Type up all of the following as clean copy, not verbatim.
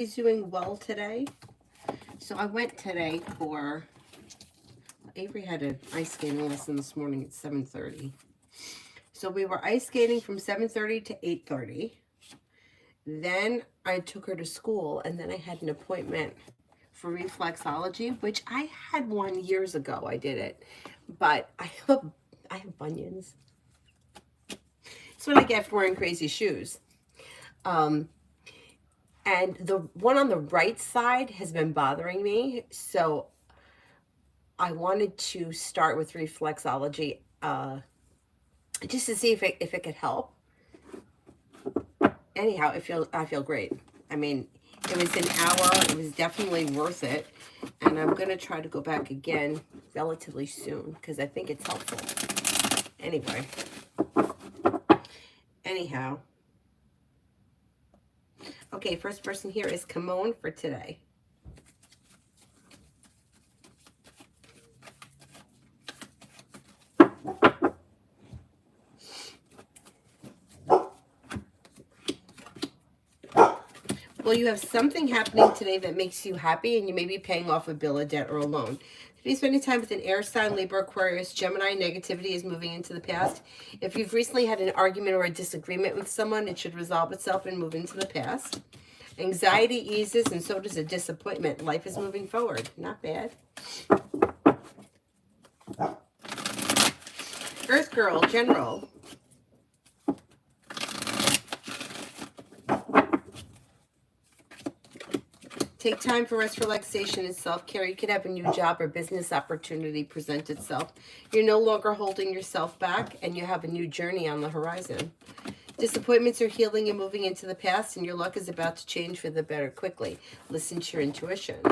He's doing well today. So I went today for Avery had an ice skating lesson this morning at 7:30. So we were ice skating from 7:30 to 8:30. Then I took her to school, and then I had an appointment for reflexology, which I had one years ago. I did it, but I have bunions. It's what I get for wearing crazy shoes. And the one on the right side has been bothering me, so I wanted to start with reflexology just to see if it could help. Anyhow, I feel great. I mean, it was an hour. It was definitely worth it, and I'm gonna try to go back again relatively soon because I think it's helpful. Anyhow. Okay, first person here is Kimon for today. Well, you have something happening today that makes you happy, and you may be paying off a bill, a debt, or a loan. If you're spending time with an air sign, Libra, Aquarius, Gemini, negativity is moving into the past. If you've recently had an argument or a disagreement with someone, it should resolve itself and move into the past. Anxiety eases, and so does a disappointment. Life is moving forward. Not bad. Earth Girl, General. Take time for rest, relaxation, and self-care. You could have a new job or business opportunity present itself. You're no longer holding yourself back, and you have a new journey on the horizon. Disappointments are healing and moving into the past, and your luck is about to change for the better quickly. Listen to your intuition.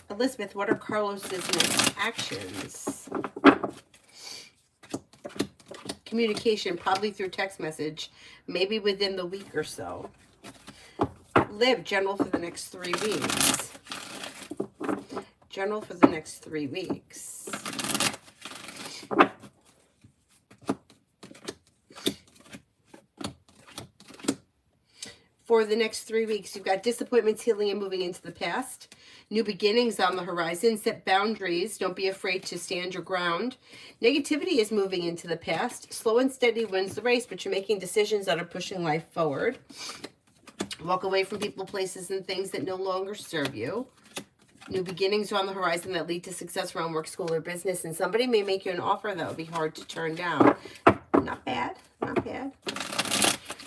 Elizabeth, what are Carlos's next actions? Communication, probably through text message, maybe within the week or so. Liv, general for the next 3 weeks. General for the next 3 weeks. For the next 3 weeks, you've got disappointments, healing, and moving into the past. New beginnings on the horizon. Set boundaries. Don't be afraid to stand your ground. Negativity is moving into the past. Slow and steady wins the race, but you're making decisions that are pushing life forward. Walk away from people, places, and things that no longer serve you. New beginnings are on the horizon that lead to success around work, school, or business. And somebody may make you an offer that will be hard to turn down. Not bad. Not bad.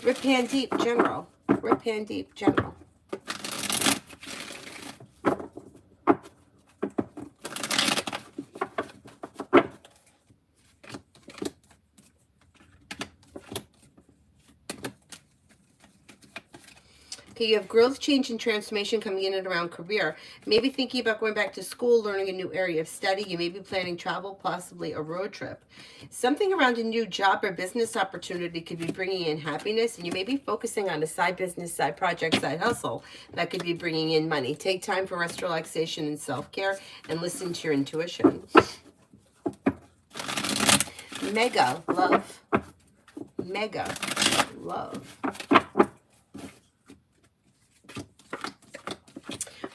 Rip Hand Deep, General. Rip Hand Deep, General. Okay, you have growth, change, and transformation coming in and around career. Maybe thinking about going back to school, learning a new area of study. You may be planning travel, possibly a road trip. Something around a new job or business opportunity could be bringing in happiness, and you may be focusing on a side business, side project, side hustle that could be bringing in money. Take time for rest, relaxation, and self-care, and listen to your intuition. Mega love. Mega love.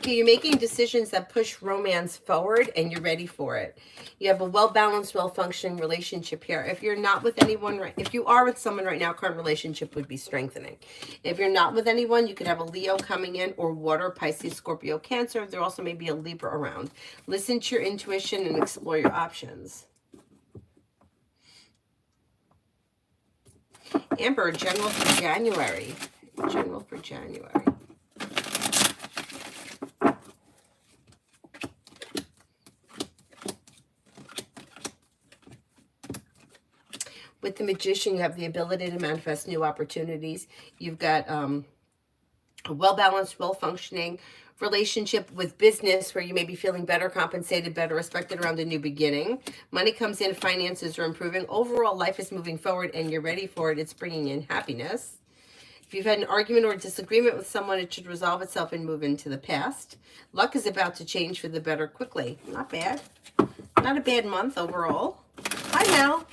Okay, you're making decisions that push romance forward, and you're ready for it. You have a well-balanced, well-functioning relationship here. If you're not with anyone, if you are with someone right now, current relationship would be strengthening. If you're not with anyone, you could have a Leo coming in, or water, Pisces, Scorpio, Cancer. There also may be a Libra around. Listen to your intuition and explore your options. Amber, general for January. General for January. With the Magician, you have the ability to manifest new opportunities. You've got a well-balanced, well-functioning relationship with business where you may be feeling better compensated, better respected around a new beginning. Money comes in, finances are improving. Overall, life is moving forward, and you're ready for it. It's bringing in happiness. If you've had an argument or a disagreement with someone, it should resolve itself and move into the past. Luck is about to change for the better quickly. Not bad. Not a bad month overall. Hi, Mel.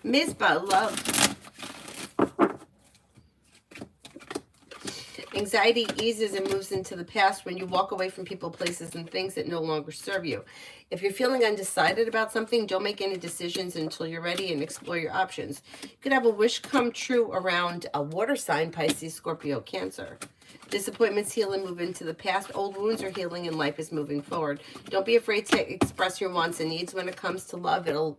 Mizpah, love. Anxiety eases and moves into the past when you walk away from people, places, and things that no longer serve you. If you're feeling undecided about something, don't make any decisions until you're ready and explore your options. You could have a wish come true around a water sign, Pisces, Scorpio, Cancer. Disappointments heal and move into the past. Old wounds are healing and life is moving forward. Don't be afraid to express your wants and needs when it comes to love. It'll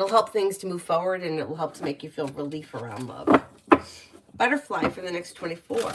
help things to move forward, and it will help to make you feel relief around love. Butterfly for the next 24.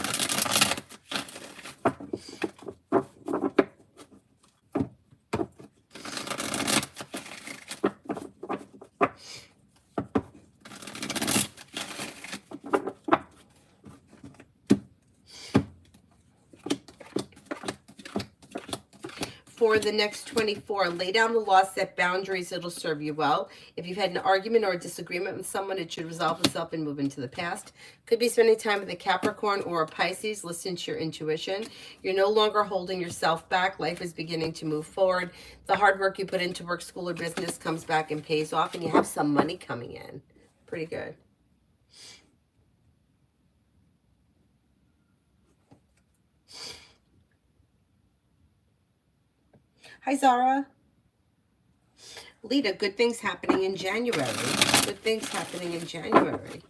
For the next 24, lay down the law, set boundaries, it'll serve you well. If you've had an argument or a disagreement with someone, it should resolve itself and move into the past. Could be spending time with a Capricorn or a Pisces. Listen to your intuition. You're no longer holding yourself back. Life is beginning to move forward. The hard work you put into work, school, or business comes back and pays off, and you have some money coming in. Pretty good. Hi, Zara. Lita, good things happening in January. Good things happening in January.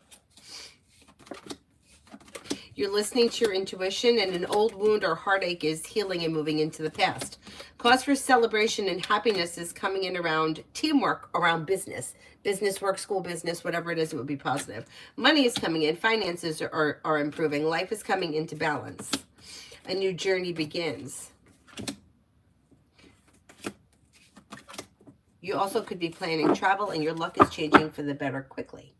You're listening to your intuition, and an old wound or heartache is healing and moving into the past. Cause for celebration and happiness is coming in around teamwork, around business. Business, work, school, business, whatever it is, it would be positive. Money is coming in. Finances are improving. Life is coming into balance. A new journey begins. You also could be planning travel, and your luck is changing for the better quickly.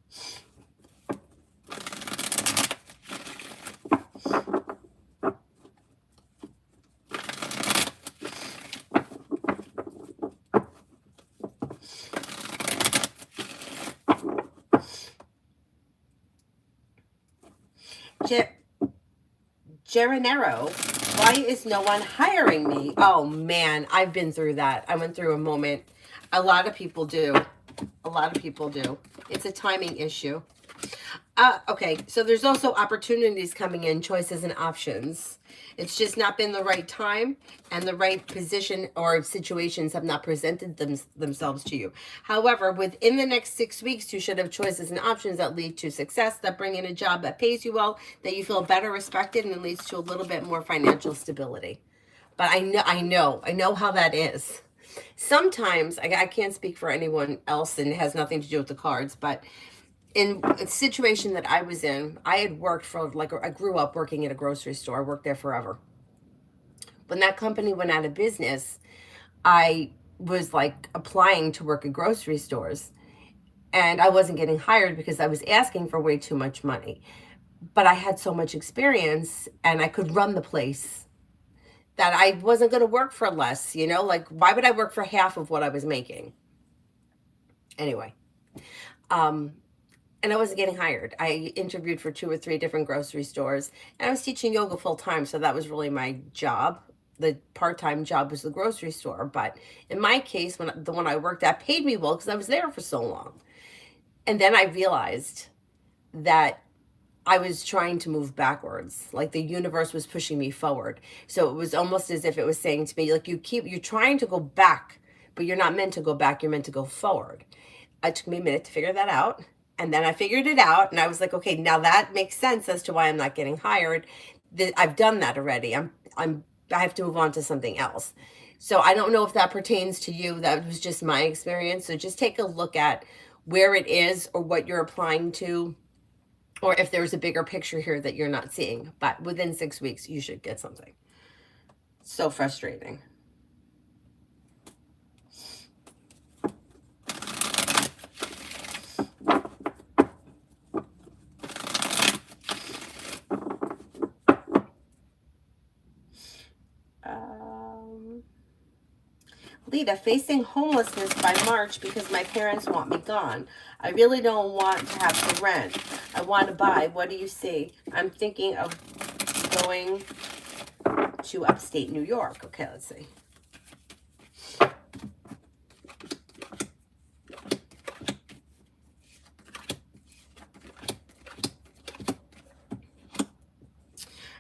Geranero, why is no one hiring me? Oh man, I've been through that. I went through a moment. A lot of people do. A lot of people do. It's a timing issue. Okay, so there's also opportunities coming in, choices and options. It's just not been the right time, and the right position or situations have not presented themselves to you. However, within the next 6 weeks, you should have choices and options that lead to success, that bring in a job that pays you well, that you feel better respected, and leads to a little bit more financial stability. But I know how that is. Sometimes, I can't speak for anyone else, and it has nothing to do with the cards, but in a situation that I was in, I had worked for, I grew up working at a grocery store. I worked there forever. When that company went out of business, I was applying to work at grocery stores, and I wasn't getting hired because I was asking for way too much money. But I had so much experience, and I could run the place, that I wasn't going to work for less, why would I work for half of what I was making? Anyway, and I wasn't getting hired. I interviewed for 2 or 3 different grocery stores, and I was teaching yoga full time, so that was really my job. The part-time job was the grocery store, but in my case, the one I worked at paid me well because I was there for so long. And then I realized that I was trying to move backwards, like the universe was pushing me forward. So it was almost as if it was saying to me, you're trying to go back, but you're not meant to go back, you're meant to go forward. It took me a minute to figure that out. And then I figured it out, and I was like, okay, now that makes sense as to why I'm not getting hired. I've done that already. I have to move on to something else. So I don't know if that pertains to you. That was just my experience. So just take a look at where it is or what you're applying to, or if there's a bigger picture here that you're not seeing. But within 6 weeks, you should get something. So frustrating. Lita, facing homelessness by March because my parents want me gone. I really don't want to have to rent. I want to buy. What do you see? I'm thinking of going to upstate New York. Okay, let's see.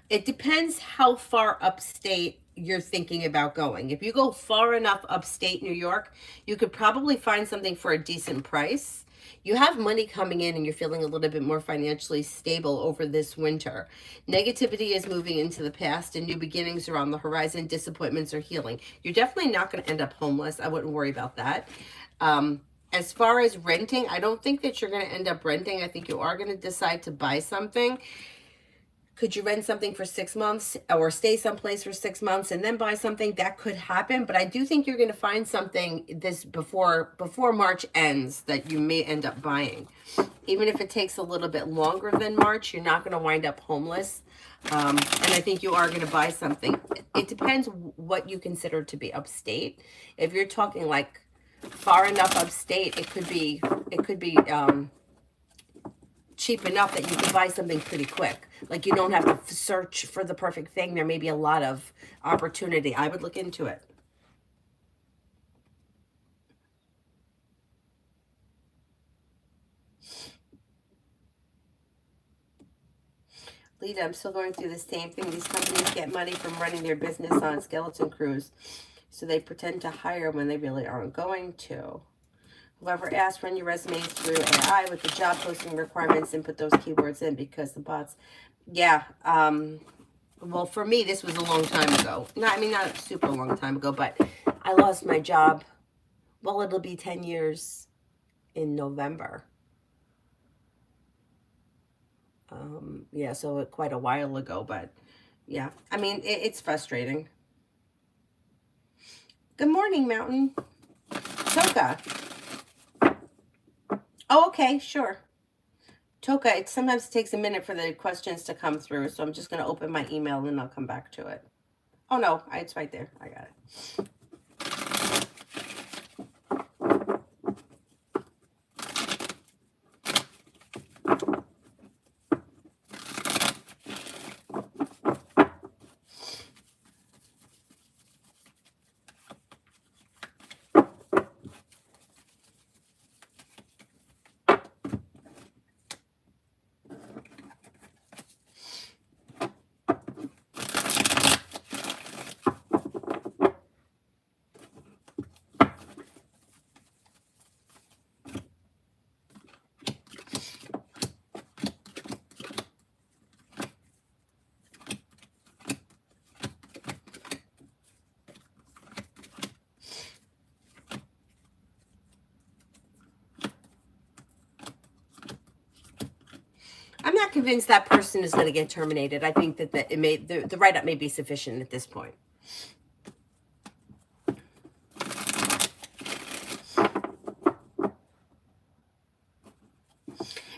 It depends how far upstate you're thinking about going. If you go far enough upstate New York, you could probably find something for a decent price. You have money coming in and you're feeling a little bit more financially stable over this winter. Negativity is moving into the past and new beginnings are on the horizon. Disappointments are healing. You're definitely not going to end up homeless. I wouldn't worry about that. As far as renting, I don't think that you're going to end up renting. I think you are going to decide to buy something. Could you rent something for 6 months or stay someplace for 6 months and then buy something? That could happen, but I do think you're going to find something this before March ends that you may end up buying. Even if it takes a little bit longer than March, you're not going to wind up homeless. And I think you are going to buy something. It depends what you consider to be upstate. If you're talking like far enough upstate, it could be cheap enough that you can buy something pretty quick. Like you don't have to search for the perfect thing. There may be a lot of opportunity. I would look into it. Lita, I'm still going through the same thing. These companies get money from running their business on skeleton crews. So they pretend to hire when they really aren't going to. Whoever asked, run your resumes through AI with the job posting requirements and put those keywords in because the bots, yeah. Well, for me, this was a long time ago. Not a super long time ago, but I lost my job. Well, it'll be 10 years in November. Yeah, so quite a while ago, but yeah. I mean, it's frustrating. Good morning, Mountain. Toka. Oh, okay, sure. Toka, it sometimes takes a minute for the questions to come through, so I'm just going to open my email and I'll come back to it. Oh, no, it's right there. I got it. I'm not convinced that person is going to get terminated. I think that the write-up may be sufficient at this point.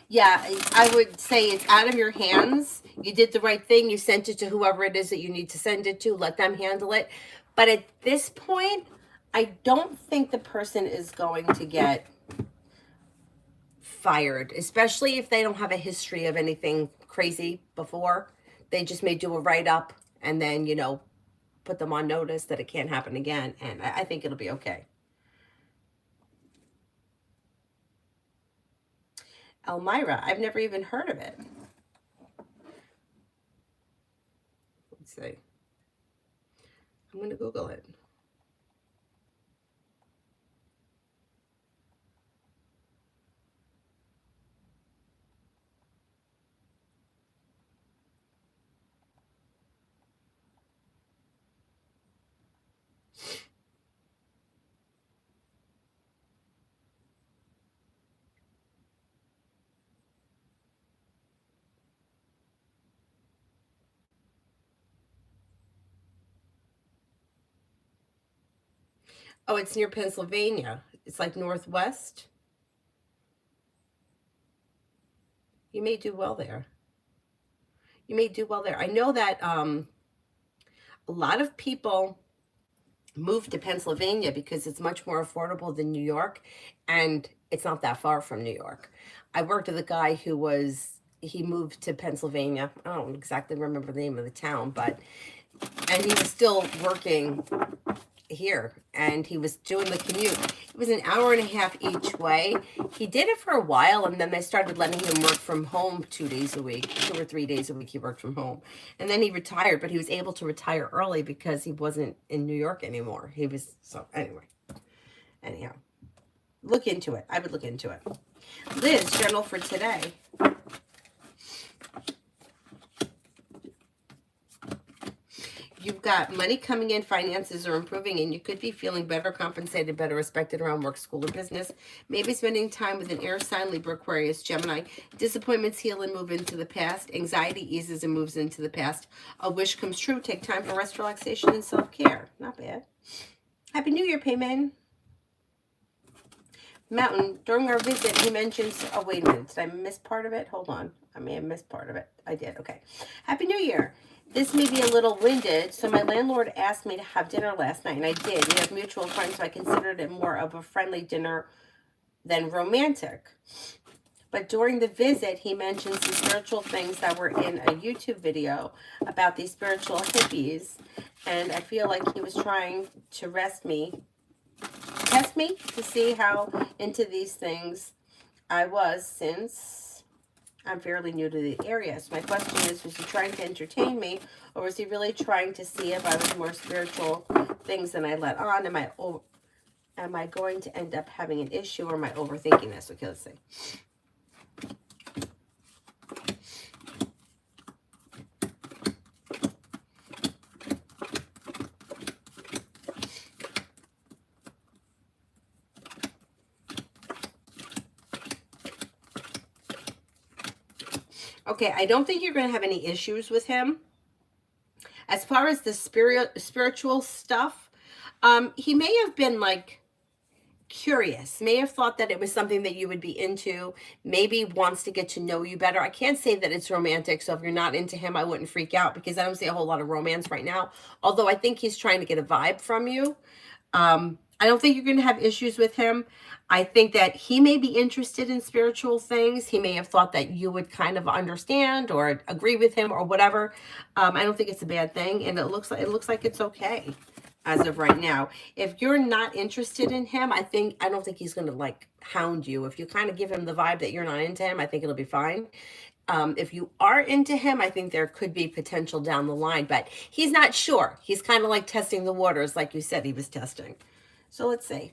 Yeah, I would say it's out of your hands. You did the right thing. You sent it to whoever it is that you need to send it to. Let them handle it. But at this point, I don't think the person is going to get fired, especially if they don't have a history of anything crazy before. They just may do a write-up and then, put them on notice that it can't happen again. And I think it'll be okay. Elmira, I've never even heard of it. Let's see. I'm going to Google it. Oh, it's near Pennsylvania. It's like Northwest. You may do well there. You may do well there. I know that a lot of people move to Pennsylvania because it's much more affordable than New York, and it's not that far from New York. I worked with a guy he moved to Pennsylvania. I don't exactly remember the name of the town, and he was still working here, and he was doing the commute. It was an hour and a half each way. He did it for a while, and then they started letting him work from home 2 days a week, 2 or 3 days a week he worked from home. And then he retired, but he was able to retire early because he wasn't in New York anymore. He was, so anyway. Anyhow, look into it. I would look into it. Liz, journal for today. You've got money coming in, finances are improving, and you could be feeling better compensated, better respected around work, school, or business. Maybe spending time with an air sign, Libra, Aquarius, Gemini. Disappointments heal and move into the past. Anxiety eases and moves into the past. A wish comes true. Take time for rest, relaxation, and self-care. Not bad. Happy New Year, Payman. Mountain, during our visit, he mentions, oh, wait a minute. Did I miss part of it? Hold on. I may have missed part of it. I did. Okay. Happy New Year. This may be a little winded, so my landlord asked me to have dinner last night, and I did. We have mutual friends, so I considered it more of a friendly dinner than romantic. But during the visit, he mentioned some spiritual things that were in a YouTube video about these spiritual hippies, and I feel like he was trying to test me to see how into these things I was, since I'm fairly new to the area. So my question is, was he trying to entertain me, or was he really trying to see if I was more spiritual things than I let on? Am I going to end up having an issue, or am I overthinking this? Okay, let's see. Okay, I don't think you're going to have any issues with him. As far as the spiritual stuff, he may have been like curious, may have thought that it was something that you would be into, maybe wants to get to know you better. I can't say that it's romantic, so if you're not into him, I wouldn't freak out, because I don't see a whole lot of romance right now, although I think he's trying to get a vibe from you. I don't think you're going to have issues with him. I think that he may be interested in spiritual things. He may have thought that you would kind of understand or agree with him or whatever. I don't think it's a bad thing, and it looks like it's okay as of right now. If you're not interested in him, I don't think he's going to like hound you. If you kind of give him the vibe that you're not into him, I think it'll be fine. If you are into him, I think there could be potential down the line, but he's not sure. He's kind of like testing the waters, like you said he was testing. So let's see.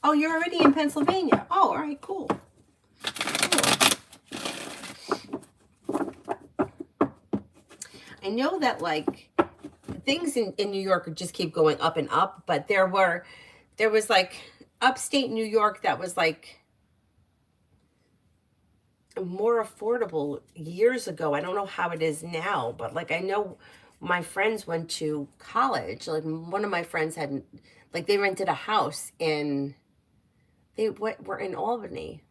Oh, you're already in Pennsylvania. Oh, all right, cool. I know that like things in New York just keep going up and up, but there was like upstate New York that was like more affordable years ago. I don't know how it is now, but like I know my friends went to college. Like one of my friends had, like they rented a house in, were in Albany.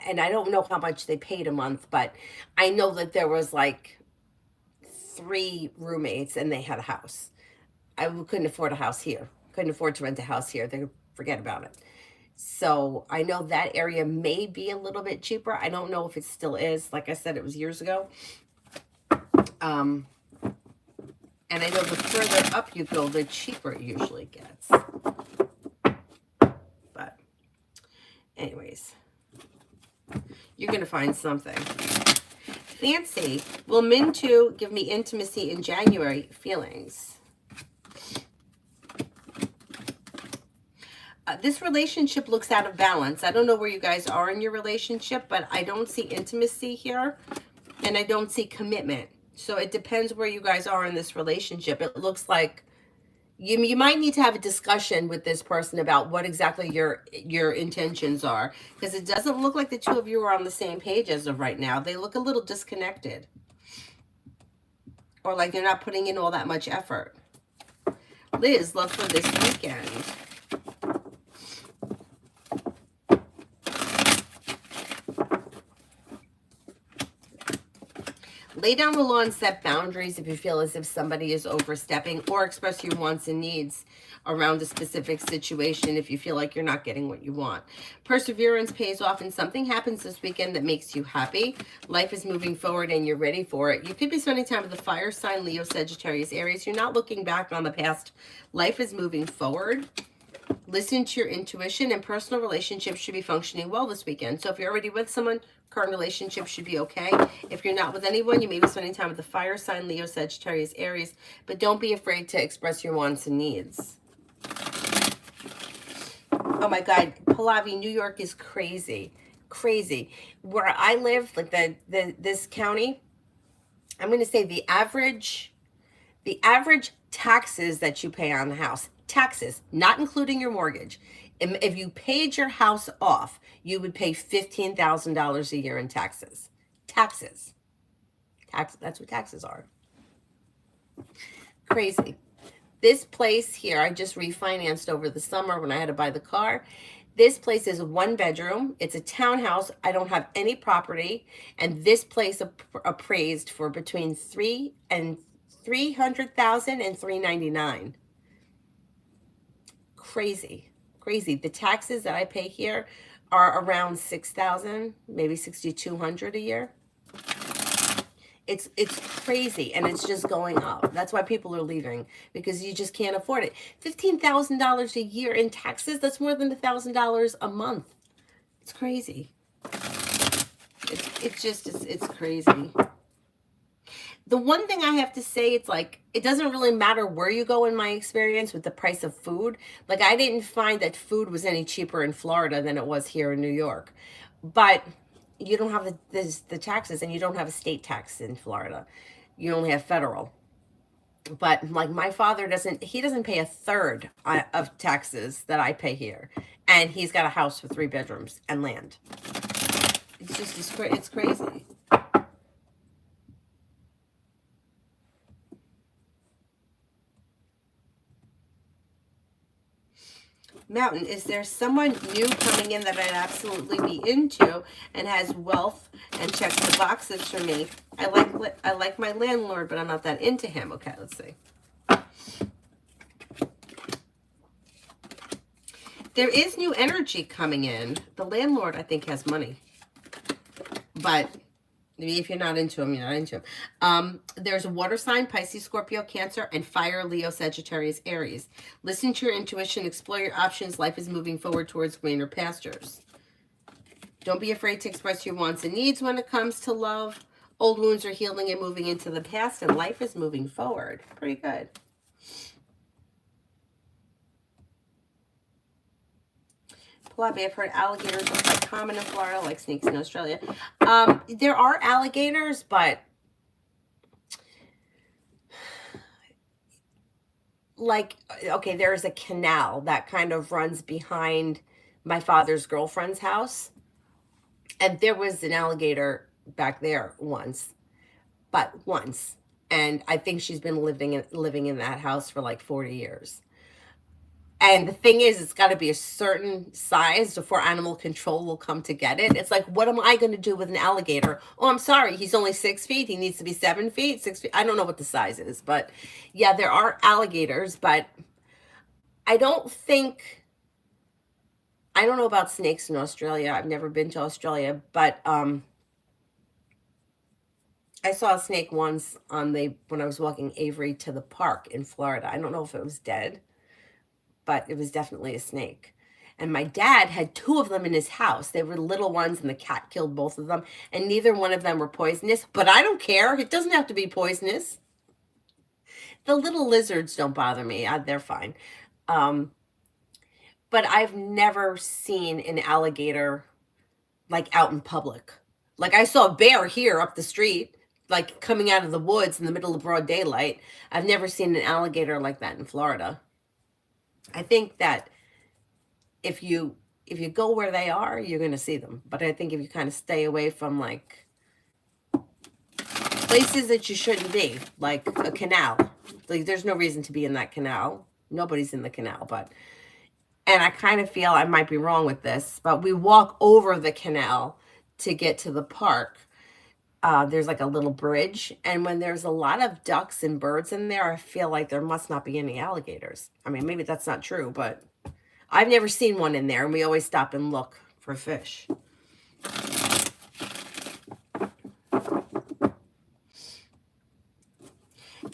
And I don't know how much they paid a month, but I know that there was like 3 roommates and they had a house. I couldn't afford a house here. Couldn't afford to rent a house here. They forget about it. So I know that area may be a little bit cheaper. I don't know if it still is. Like I said, it was years ago. And I know the further up you go, the cheaper it usually gets. But anyways, you're going to find something. Fancy. Will Min2 give me intimacy in January? Feelings. This relationship looks out of balance. I don't know where you guys are in your relationship, but I don't see intimacy here, and I don't see commitment. So it depends where you guys are in this relationship. It looks like you might need to have a discussion with this person about what exactly your intentions are, because it doesn't look like the two of you are on the same page as of right now. They look a little disconnected, or like they're not putting in all that much effort. Liz, love for this weekend. Lay down the law and set boundaries if you feel as if somebody is overstepping, or express your wants and needs around a specific situation if you feel like you're not getting what you want. Perseverance pays off and something happens this weekend that makes you happy. Life is moving forward and you're ready for it. You could be spending time with the fire sign, Leo, Sagittarius, Aries. You're not looking back on the past. Life is moving forward. Listen to your intuition, and personal relationships should be functioning well this weekend. So if you're already with someone, current relationship should be okay. If you're not with anyone, you may be spending time with the fire sign, Leo, Sagittarius, Aries, but don't be afraid to express your wants and needs. Oh my God, Pallavi, New York is crazy, crazy. Where I live, like this county, I'm going to say the average taxes that you pay on the house, taxes, not including your mortgage. If you paid your house off, you would pay $15,000 a year in taxes. Taxes. That's what taxes are. Crazy. This place here, I just refinanced over the summer when I had to buy the car. This place is 1 bedroom. It's a townhouse. I don't have any property. And this place appraised for between $300,000 and $399,000. Crazy, crazy. The taxes that I pay here are around $6,000, maybe $6,200 a year. It's crazy, and it's just going up. That's why people are leaving, because you just can't afford it. $15,000 a year in taxes, that's more than $1,000 a month. It's crazy. It's crazy. The one thing I have to say, it's like, it doesn't really matter where you go in my experience with the price of food. Like, I didn't find that food was any cheaper in Florida than it was here in New York. But you don't have the taxes, and you don't have a state tax in Florida. You only have federal. But like my father doesn't pay a third of taxes that I pay here. And he's got a house with 3 bedrooms and land. It's crazy. Mountain, is there someone new coming in that I'd absolutely be into and has wealth and checks the boxes for me? I like my landlord, but I'm not that into him. Okay, let's see. There is new energy coming in. The landlord, I think, has money. But if you're not into him, you're not into him. There's a water sign, Pisces, Scorpio, Cancer, and fire, Leo, Sagittarius, Aries. Listen to your intuition. Explore your options. Life is moving forward towards greener pastures. Don't be afraid to express your wants and needs when it comes to love. Old wounds are healing and moving into the past, and life is moving forward. Pretty good. I've heard alligators are quite common in Florida, like snakes in Australia. There are alligators, but like, okay, there's a canal that kind of runs behind my father's girlfriend's house. And there was an alligator back there once. And I think she's been living in that house for like 40 years. And the thing is, it's got to be a certain size before animal control will come to get it. It's like, what am I going to do with an alligator? Oh, I'm sorry. He's only 6 feet. He needs to be 7 feet, 6 feet. I don't know what the size is. But yeah, there are alligators. But I don't know about snakes in Australia. I've never been to Australia. But I saw a snake once when I was walking Avery to the park in Florida. I don't know if it was dead, but it was definitely a snake. And my dad had 2 of them in his house. They were little ones, and the cat killed both of them. And neither one of them were poisonous. But I don't care. It doesn't have to be poisonous. The little lizards don't bother me. They're fine. But I've never seen an alligator, like, out in public. Like, I saw a bear here up the street, like, coming out of the woods in the middle of broad daylight. I've never seen an alligator like that in Florida. I think that if you go where they are, you're going to see them. But I think if you kind of stay away from, like, places that you shouldn't be, like a canal. Like, there's no reason to be in that canal. Nobody's in the canal, and I kind of feel I might be wrong with this, but we walk over the canal to get to the park. there's like a little bridge. And when there's a lot of ducks and birds in there, I feel like there must not be any alligators. I mean, maybe that's not true, but I've never seen one in there. And we always stop and look for fish.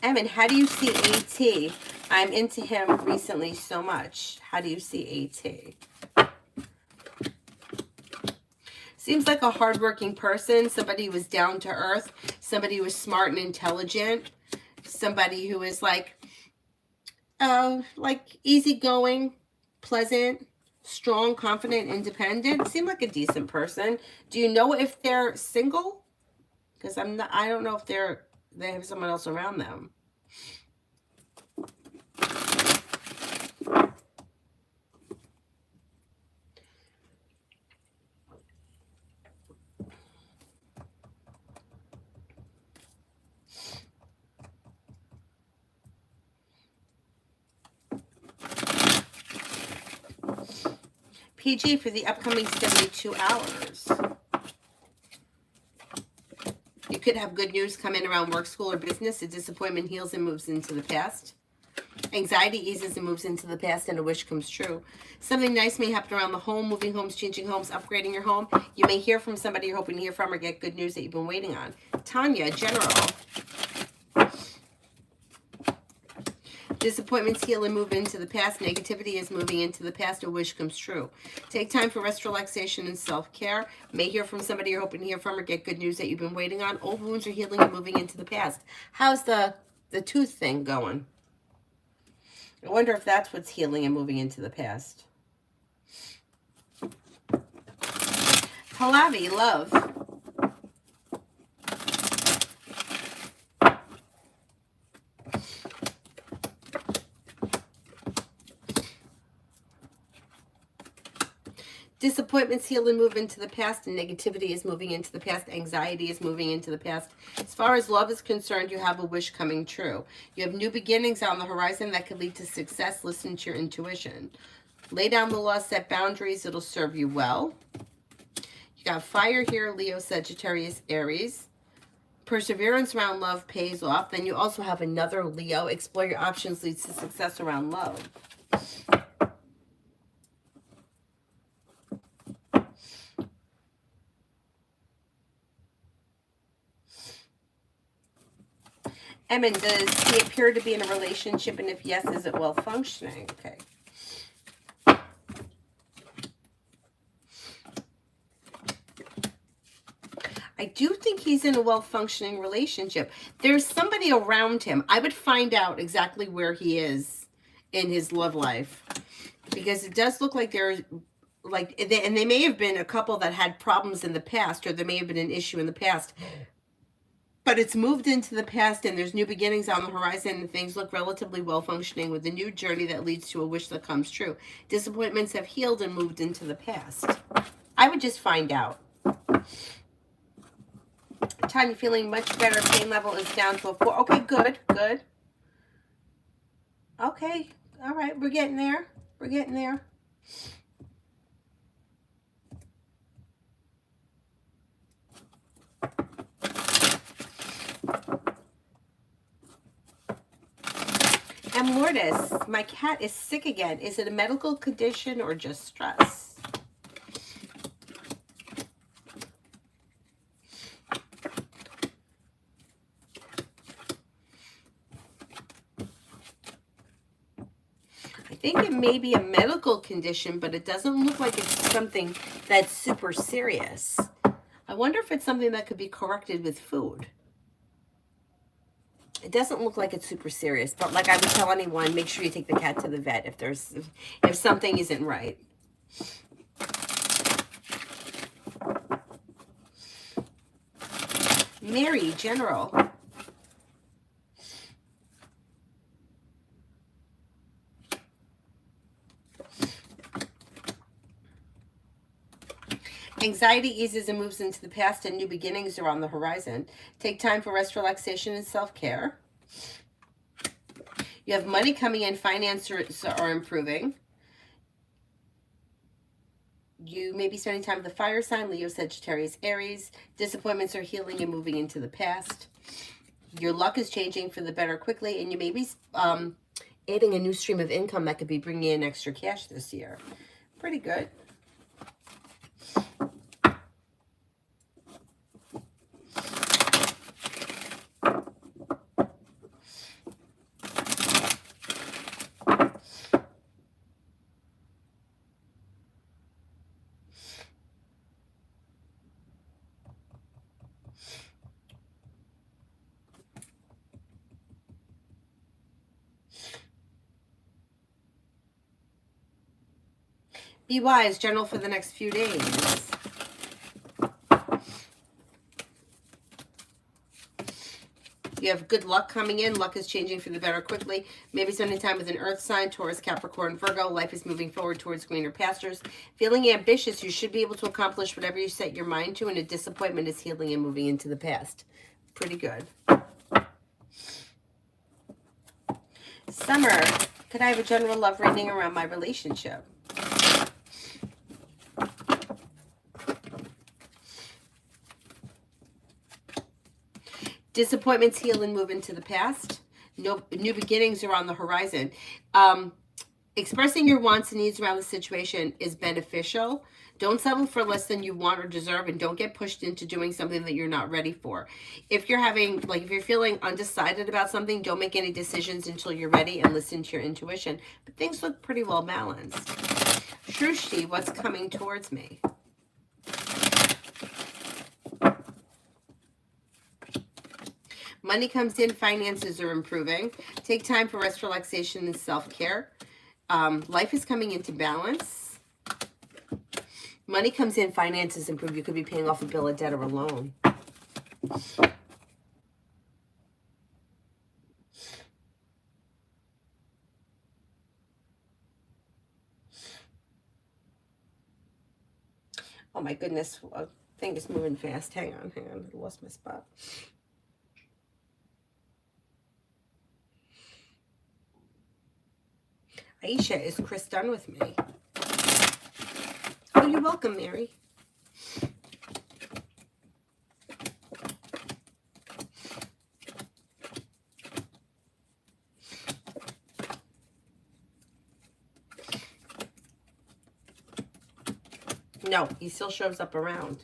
Evan, how do you see AT? I'm into him recently so much. How do you see AT? Seems like a hardworking person, somebody who was down to earth, somebody who was smart and intelligent, somebody who is like easygoing, pleasant, strong, confident, independent. Seem like a decent person. Do you know if they're single? Because I don't know if they have someone else around them. PG for the upcoming 72 hours. You could have good news come in around work, school, or business. A disappointment heals and moves into the past. Anxiety eases and moves into the past, and a wish comes true. Something nice may happen around the home, moving homes, changing homes, upgrading your home. You may hear from somebody you're hoping to hear from or get good news that you've been waiting on. Tanya, general. Disappointments heal and move into the past. Negativity is moving into the past. A wish comes true. Take time for rest, relaxation, and self-care. May hear from somebody you're hoping to hear from or get good news that you've been waiting on. Old wounds are healing and moving into the past. How's the tooth thing going? I wonder if that's what's healing and moving into the past. Pallavi, love. Disappointments heal and move into the past, and negativity is moving into the past. Anxiety is moving into the past. As far as love is concerned, you have a wish coming true. You have new beginnings on the horizon that could lead to success. Listen to your intuition. Lay down the law, set boundaries. It'll serve you well. You got fire here, Leo, Sagittarius, Aries. Perseverance around love pays off. Then you also have another Leo. Explore your options leads to success around love. Emin, does he appear to be in a relationship? And if yes, is it well functioning? Okay. I do think he's in a well-functioning relationship. There's somebody around him. I would find out exactly where he is in his love life. Because it does look like there's, and they may have been a couple that had problems in the past, or there may have been an issue in the past. But it's moved into the past, and there's new beginnings on the horizon, and things look relatively well-functioning with a new journey that leads to a wish that comes true. Disappointments have healed and moved into the past. I would just find out. Tanya, feeling much better. Pain level is down to a 4. Okay, good, good. Okay, all right, we're getting there. We're getting there. And Lourdes, my cat is sick again. Is it a medical condition or just stress? I think it may be a medical condition, but it doesn't look like it's something that's super serious. I wonder if it's something that could be corrected with food. It doesn't look like it's super serious, but like I would tell anyone, make sure you take the cat to the vet if something isn't right. Mary, general. Anxiety eases and moves into the past, and new beginnings are on the horizon. Take time for rest, relaxation, and self-care. You have money coming in. Finances are improving. You may be spending time with the fire sign, Leo, Sagittarius, Aries. Disappointments are healing and moving into the past. Your luck is changing for the better quickly, and you may be adding a new stream of income that could be bringing in extra cash this year. Pretty good. Be wise, general, for the next few days. You have good luck coming in. Luck is changing for the better quickly. Maybe spending time with an earth sign, Taurus, Capricorn, Virgo. Life is moving forward towards greener pastures. Feeling ambitious, you should be able to accomplish whatever you set your mind to, and a disappointment is healing and moving into the past. Pretty good. Summer, could I have a general love reading around my relationship? Disappointments heal and move into the past. No new beginnings are on the horizon. Expressing your wants and needs around the situation is beneficial. Don't settle for less than you want or deserve, and don't get pushed into doing something that you're not ready for. If you're having, like, if you're feeling undecided about something, don't make any decisions until you're ready, and listen to your intuition. But things look pretty well balanced. Shrushti, what's coming towards me? Money comes in, finances are improving. Take time for rest, relaxation, and self-care. Life is coming into balance. Money comes in, finances improve. You could be paying off a bill, a debt, or a loan. Oh my goodness, thing is moving fast. Hang on, I lost my spot. Aisha, is Chris done with me? Oh, you're welcome, Mary. No, he still shows up around.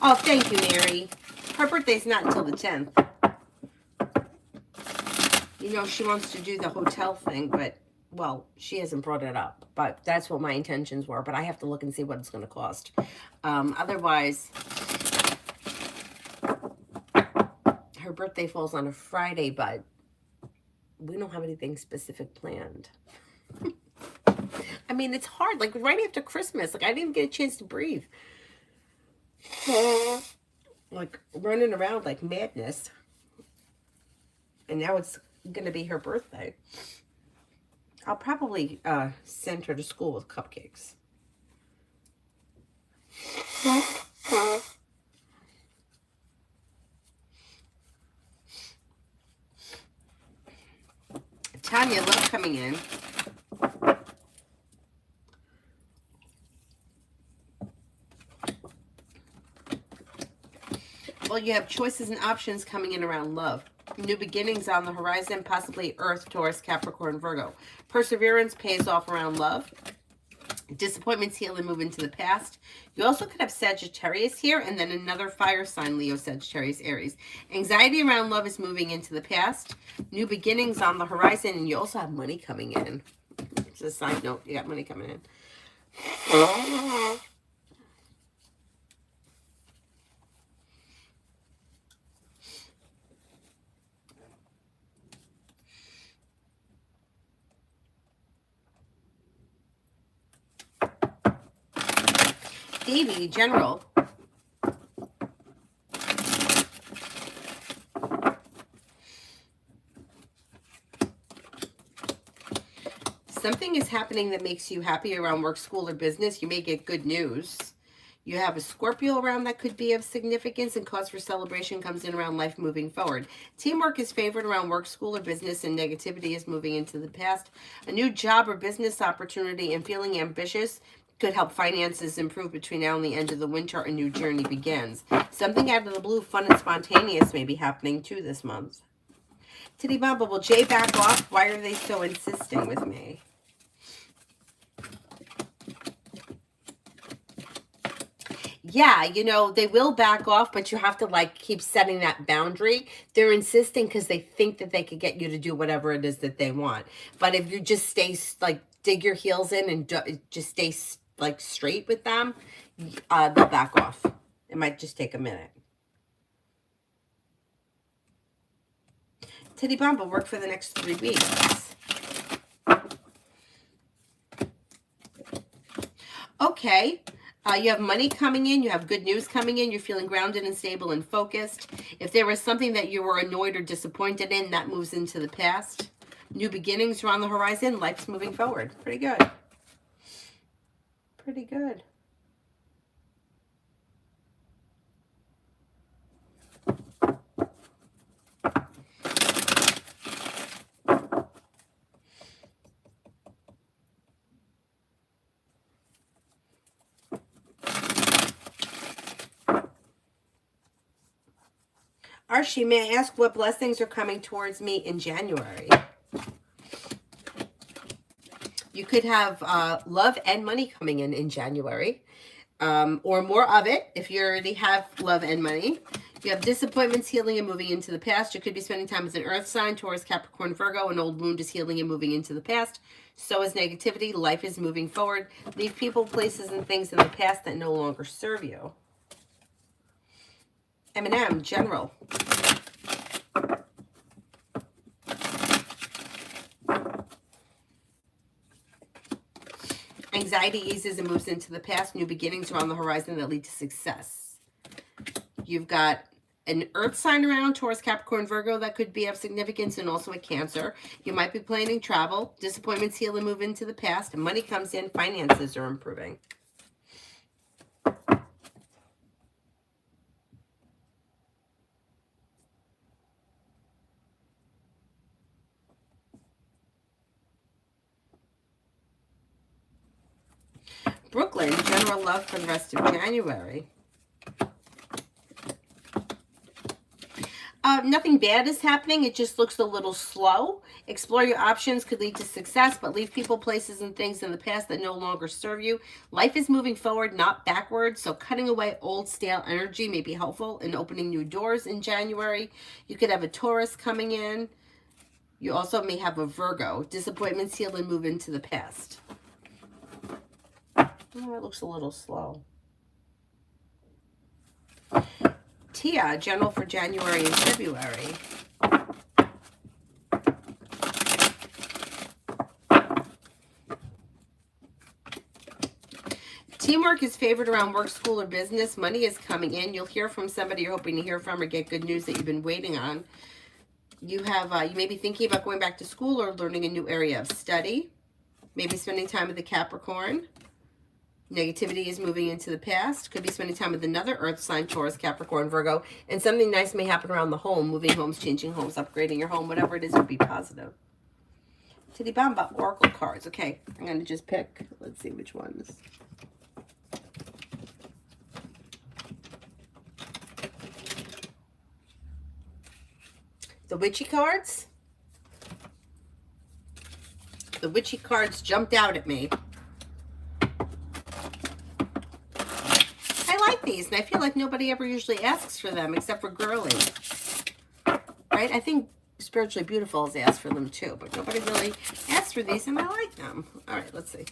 Oh, thank you, Mary. Her birthday's not until the 10th. You know, she wants to do the hotel thing, but, well, she hasn't brought it up. But that's what my intentions were. But I have to look and see what it's going to cost. Otherwise, her birthday falls on a Friday, but we don't have anything specific planned. I mean, it's hard. Like, right after Christmas. Like, I didn't get a chance to breathe. Like, running around like madness. And now it's going to be her birthday. I'll probably send her to school with cupcakes. Tanya, love coming in. Well, you have choices and options coming in around love. New beginnings on the horizon, possibly Earth, Taurus, Capricorn, Virgo. Perseverance pays off around love. Disappointments heal and move into the past. You also could have Sagittarius here, and then another fire sign, Leo, Sagittarius, Aries. Anxiety around love is moving into the past. New beginnings on the horizon, and you also have money coming in. Just a side note, you got money coming in. Davy, general. Something is happening that makes you happy around work, school, or business. You may get good news. You have a Scorpio around that could be of significance, and cause for celebration comes in around life moving forward. Teamwork is favored around work, school, or business, and negativity is moving into the past. A new job or business opportunity and feeling ambitious could help finances improve between now and the end of the winter. A new journey begins. Something out of the blue, fun and spontaneous may be happening too this month. Titty Bumble, will Jay back off? Why are they so insisting with me? Yeah, you know, they will back off, but you have to like keep setting that boundary. They're insisting because they think that they could get you to do whatever it is that they want. But if you just stay like dig your heels in and just stay like straight with them, they'll back off. It might just take a minute. Titty Bomb will work for the next 3 weeks. Okay. You have money coming in. You have good news coming in. You're feeling grounded and stable and focused. If there was something that you were annoyed or disappointed in, that moves into the past. New beginnings are on the horizon. Life's moving forward. Pretty good. Pretty good. Archie, may I ask what blessings are coming towards me in January? You could have love and money coming in January, or more of it if you already have love and money. You have disappointments healing and moving into the past. You could be spending time with an earth sign, Taurus, Capricorn, Virgo. An old wound is healing and moving into the past. So is negativity. Life is moving forward. Leave people, places, and things in the past that no longer serve you. M&M, general. Anxiety eases and moves into the past. New beginnings are on the horizon that lead to success. You've got an earth sign around, Taurus, Capricorn, Virgo, that could be of significance, and also a Cancer. You might be planning travel. Disappointments heal and move into the past. Money comes in. Finances are improving. Brooklyn, general love for the rest of January. Nothing bad is happening. It just looks a little slow. Explore your options could lead to success, but leave people, places, and things in the past that no longer serve you. Life is moving forward, not backwards, so cutting away old stale energy may be helpful in opening new doors in January. You could have a Taurus coming in. You also may have a Virgo. Disappointments heal and move into the past. Oh, it looks a little slow. Tia, general for January and February. Teamwork is favored around work, school, or business. Money is coming in. You'll hear from somebody you're hoping to hear from or get good news that you've been waiting on. You have, you may be thinking about going back to school or learning a new area of study. Maybe spending time with the Capricorn. Negativity is moving into the past. Could be spending time with another earth sign, Taurus, Capricorn, Virgo. And something nice may happen around the home. Moving homes, changing homes, upgrading your home. Whatever it is, would be positive. Titty Bamba, Oracle cards. Okay, I'm going to just pick. Let's see which ones. The witchy cards. The witchy cards jumped out at me. These, and I feel like nobody ever usually asks for them except for Girly, right? I think Spiritually Beautiful has asked for them too, but nobody really asks for these, and I like them. All right, let's see.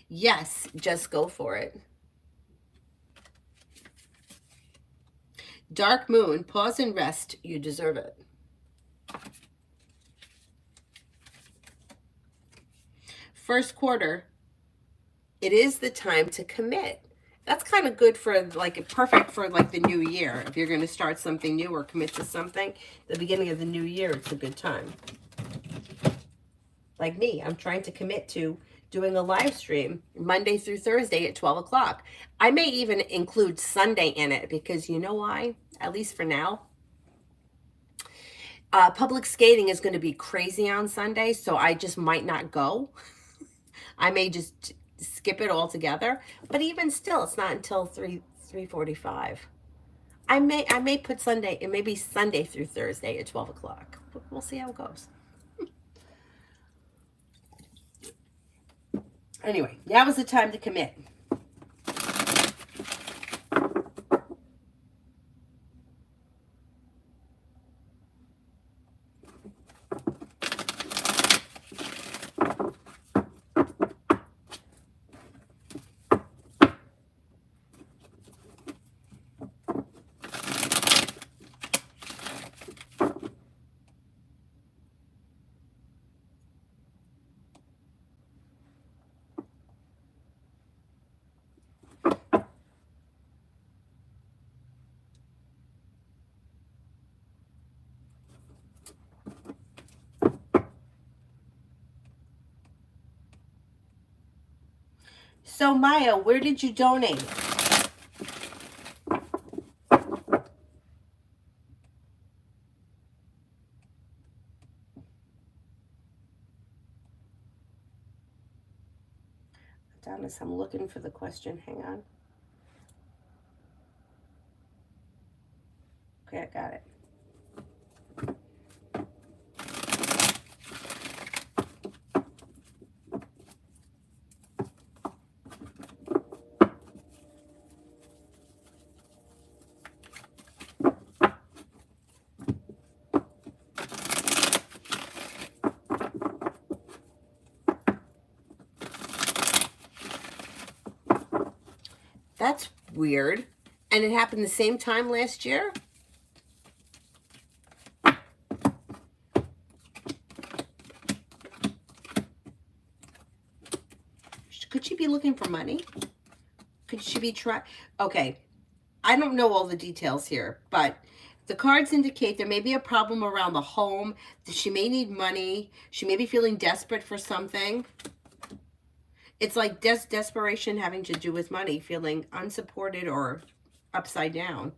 Yes, just go for it. Dark Moon, pause and rest. You deserve it. First quarter, it is the time to commit. That's kind of good for like perfect for like the new year. If you're going to start something new or commit to something, the beginning of the new year, it's a good time. Like me, I'm trying to commit to doing a live stream Monday through Thursday at 12 o'clock. I may even include Sunday in it because you know why? At least for now. Public skating is going to be crazy on Sunday, so I just might not go. I may just skip it altogether. But even still, it's not until 3:45. I may put Sunday. It may be Sunday through Thursday at 12 o'clock. We'll see how it goes. Anyway, now is the time to commit. So Maya, where did you donate? Adonis, I'm looking for the question. Hang on. Okay, I got it. That's weird. And it happened the same time last year? Could she be looking for money? Could she be trying? Okay, I don't know all the details here, but the cards indicate there may be a problem around the home, that she may need money, she may be feeling desperate for something. It's like desperation having to do with money, feeling unsupported or upside down.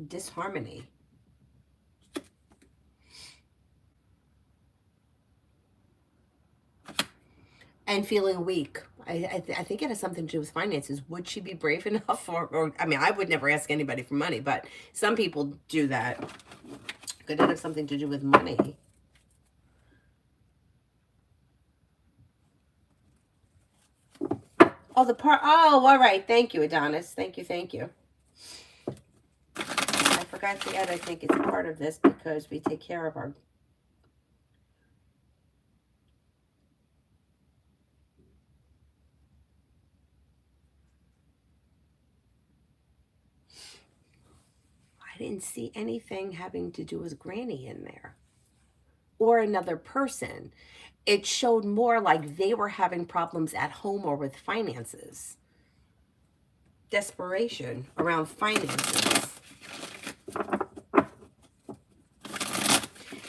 Disharmony. And feeling weak. I think it has something to do with finances. Would she be brave enough? Or I mean, I would never ask anybody for money, but some people do that. Could it have something to do with money? Oh, oh, all right. Thank you, Adonis. Thank you, thank you. I forgot to add, I think it's part of this because we take care of our... I didn't see anything having to do with Granny in there. Or another person. It showed more like they were having problems at home or with finances. Desperation around finances.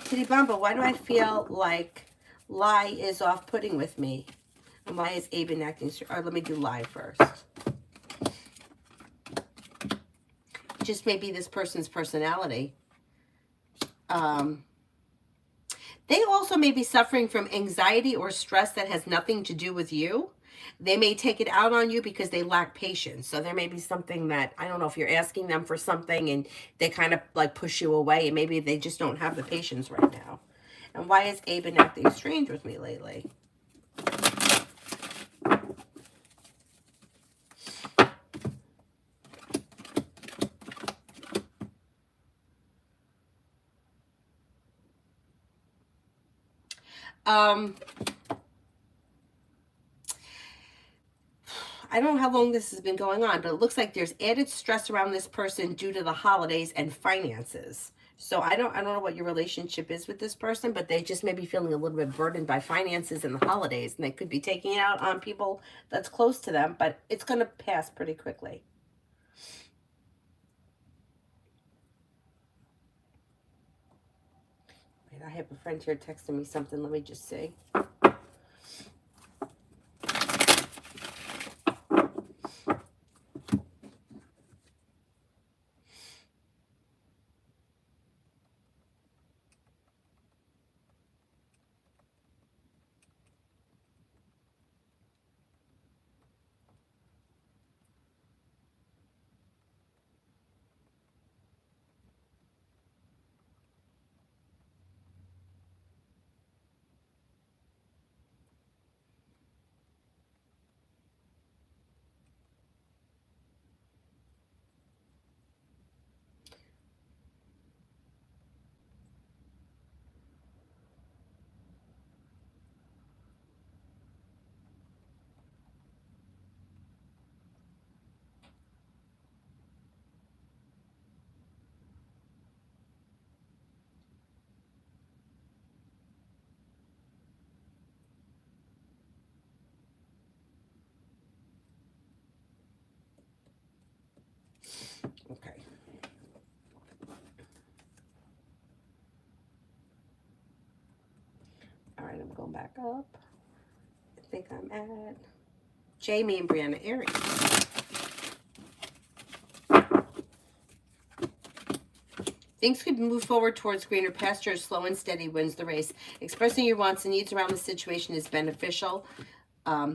Titty Bumba, why do I feel like lie is off-putting with me? And why is Abe acting... let me do lie first. Just maybe this person's personality. They also may be suffering from anxiety or stress that has nothing to do with you. They may take it out on you because they lack patience. So there may be something that, I don't know if you're asking them for something and they kind of like push you away. And maybe they just don't have the patience right now. And why is Abe acting strange with me lately? I don't know how long this has been going on, but it looks like there's added stress around this person due to the holidays and finances. So I don't know what your relationship is with this person, but they just may be feeling a little bit burdened by finances and the holidays, and they could be taking it out on people that's close to them, but it's going to pass pretty quickly. Wait, I have a friend here texting me something. Let me just see. Okay. All right, I'm going back up. I think I'm at Jamie and Brianna Aries. Things could move forward towards greener pastures. Slow and steady wins the race. Expressing your wants and needs around the situation is beneficial.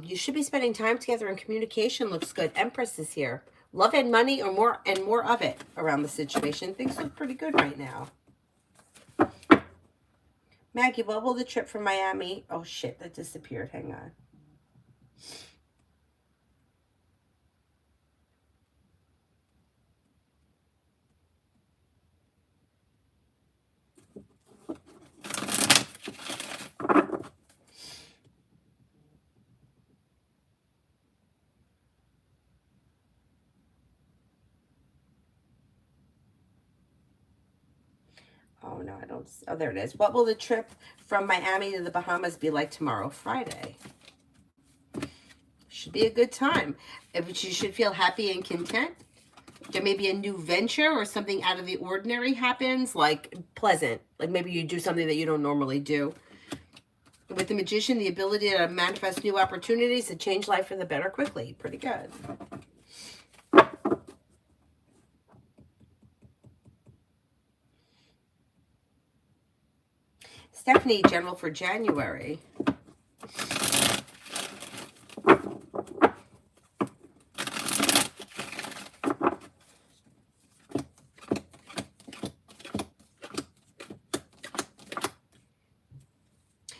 You should be spending time together, and communication looks good. Empress is here. Love and money, or more of it around the situation. Things look pretty good right now. Maggie, what will the trip from Miami? Oh shit, that disappeared. Hang on. Oh no, I don't. Oh, there it is. What will the trip from Miami to the Bahamas be like tomorrow, Friday? Should be a good time. You should feel happy and content. There may be a new venture or something out of the ordinary happens, like pleasant. Like maybe you do something that you don't normally do. With the Magician, the ability to manifest new opportunities to change life for the better quickly. Pretty good. Stephanie, general for January.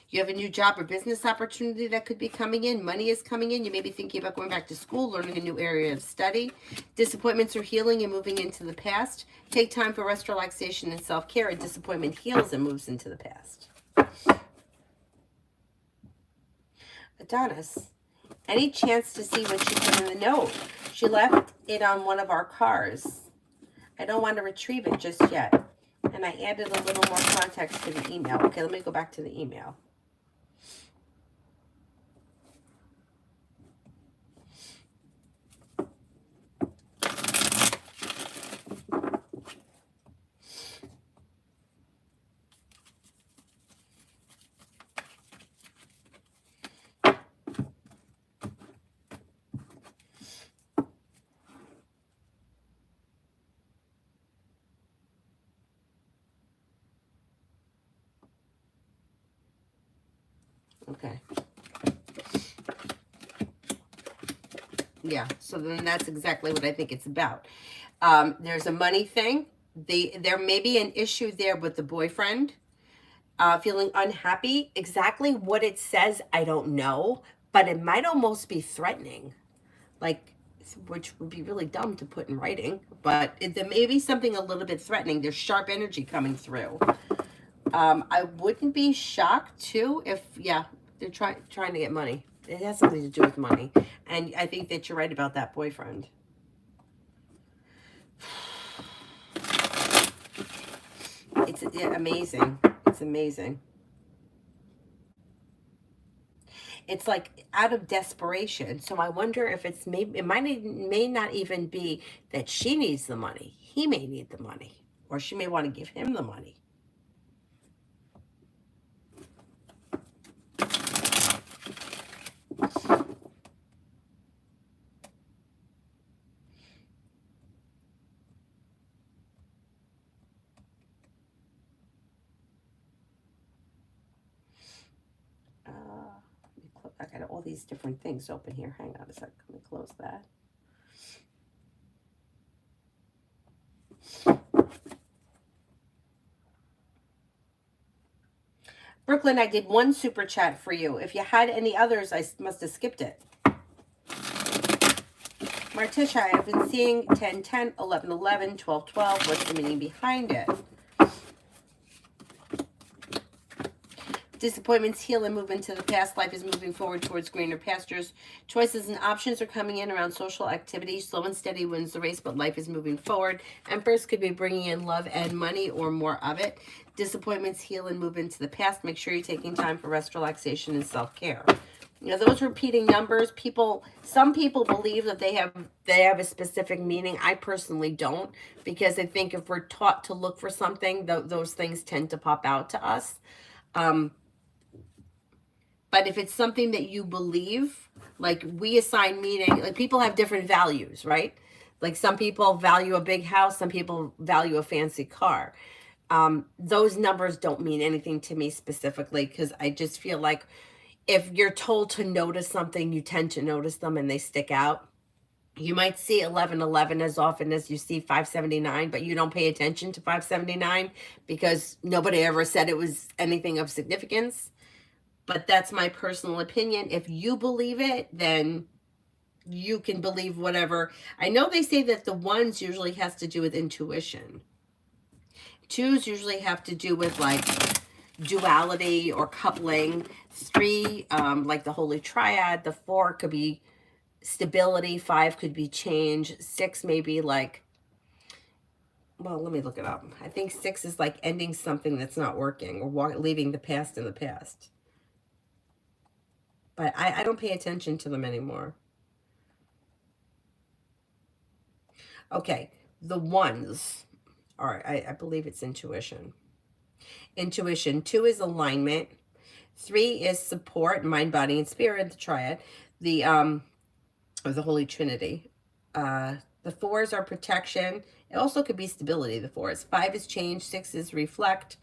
You have a new job or business opportunity that could be coming in. Money is coming in. You may be thinking about going back to school, learning a new area of study. Disappointments are healing and moving into the past. Take time for rest, relaxation, and self-care. A disappointment heals and moves into the past. Adonis, any chance to see what she put in the note? She left it on one of our cars. I don't want to retrieve it just yet. And I added a little more context to the email. Okay, let me go back to the email. Okay. Yeah, so then that's exactly what I think it's about. There's a money thing. There may be an issue there with the boyfriend, feeling unhappy. Exactly what it says, I don't know, but it might almost be threatening, like, which would be really dumb to put in writing, but there may be something a little bit threatening. There's sharp energy coming through. I wouldn't be shocked too if, yeah, they're trying to get money. It has something to do with money. And I think that you're right about that boyfriend. It's amazing. It's amazing. It's like out of desperation. So I wonder if it's maybe, it may not even be that she needs the money. He may need the money, or she may want to give him the money. these different things open here. Hang on a sec. Let me close that. Brooklyn, I did one super chat for you. If you had any others, I must have skipped it. Martisha, I've been seeing 10, 10, 11, 11, 12, 12. What's the meaning behind it? Disappointments heal and move into the past. Life is moving forward towards greener pastures. Choices and options are coming in around social activity. Slow and steady wins the race, but life is moving forward. Empress could be bringing in love and money or more of it. Disappointments heal and move into the past. Make sure you're taking time for rest, relaxation, and self-care. You know, those repeating numbers, some people believe that they have a specific meaning. I personally don't, because I think if we're taught to look for something, those things tend to pop out to us. But if it's something that you believe, like we assign meaning, like people have different values, right? Like some people value a big house, some people value a fancy car. Those numbers don't mean anything to me specifically, because I just feel like if you're told to notice something, you tend to notice them and they stick out. You might see 1111 as often as you see 579, but you don't pay attention to 579 because nobody ever said it was anything of significance. But that's my personal opinion. If you believe it, then you can believe whatever. I know they say that the ones usually has to do with intuition. Twos usually have to do with like duality or coupling. Three, like the Holy Triad. The four could be stability. Five could be change. Six maybe like, well, let me look it up. I think six is like ending something that's not working or leaving the past in the past. But I don't pay attention to them anymore. Okay, the ones are, I believe it's intuition. Intuition. Two is alignment. Three is support, mind, body, and spirit, the triad, or the Holy Trinity. The fours are protection. It also could be stability, the fours. Five is change. Six is reflect.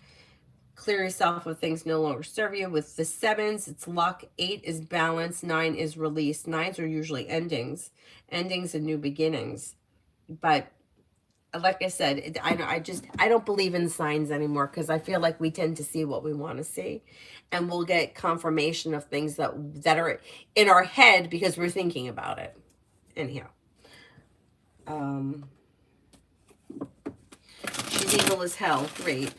Clear yourself of things no longer serve you. With the sevens, it's luck. Eight is balance. Nine is release. Nines are usually endings and new beginnings. But like I said, I don't believe in signs anymore, because I feel like we tend to see what we want to see, and we'll get confirmation of things that are in our head because we're thinking about it. Anyhow, she's evil as hell. Great.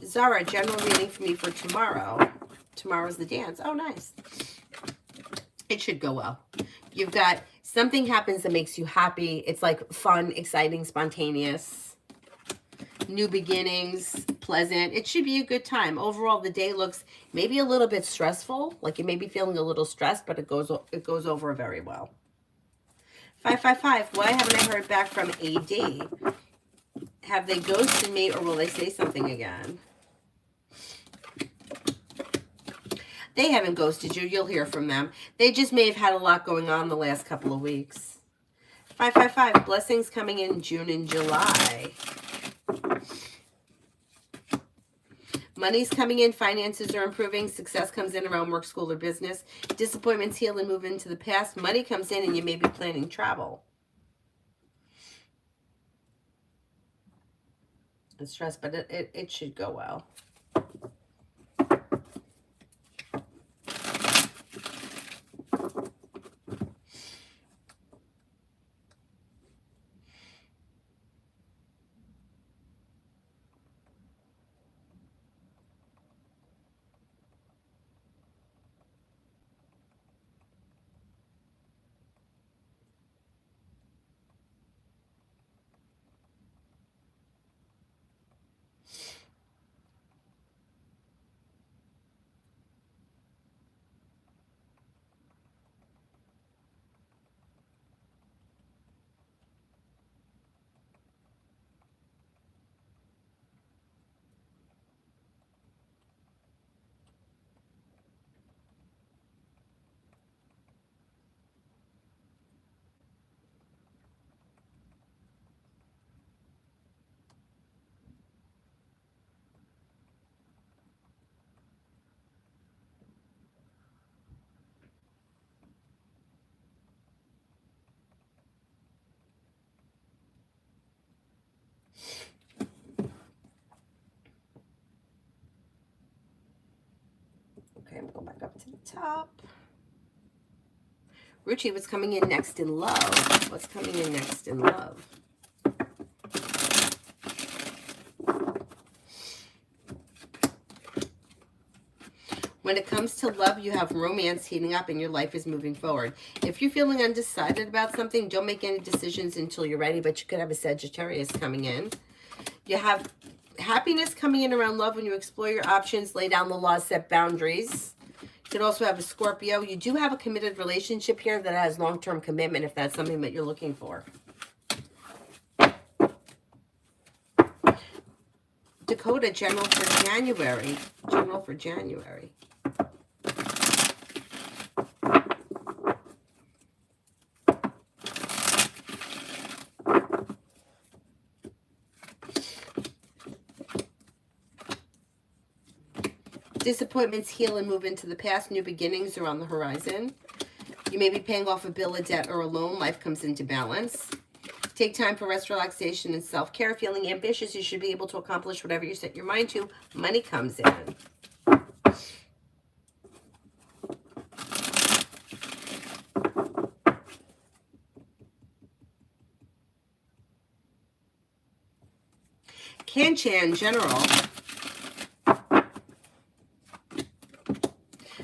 Zara, general reading for me for tomorrow. Tomorrow's the dance. Oh, nice. It should go well. You've got something happens that makes you happy. It's like fun, exciting, spontaneous. New beginnings, pleasant. It should be a good time. Overall, the day looks maybe a little bit stressful. Like you may be feeling a little stressed, but it goes over very well. 555. Why haven't I heard back from AD? Have they ghosted me, or will they say something again? They haven't ghosted you. You'll hear from them. They just may have had a lot going on the last couple of weeks. 555. Blessings coming in June and July. Money's coming in. Finances are improving. Success comes in around work, school, or business. Disappointments heal and move into the past. Money comes in and you may be planning travel. It's stress, but it should go well. to the top. Ruchi, what's coming in next in love? What's coming in next in love? When it comes to love, you have romance heating up and your life is moving forward. If you're feeling undecided about something, don't make any decisions until you're ready, but you could have a Sagittarius coming in. You have happiness coming in around love when you explore your options, lay down the law, set boundaries. You could also have a Scorpio. You do have a committed relationship here that has long-term commitment if that's something that you're looking for. Dakota, general for January. General for January. Disappointments heal and move into the past. New beginnings are on the horizon. You may be paying off a bill, a debt, or a loan. Life comes into balance. Take time for rest, relaxation, and self-care. Feeling ambitious, you should be able to accomplish whatever you set your mind to. Money comes in. Kanchan, general.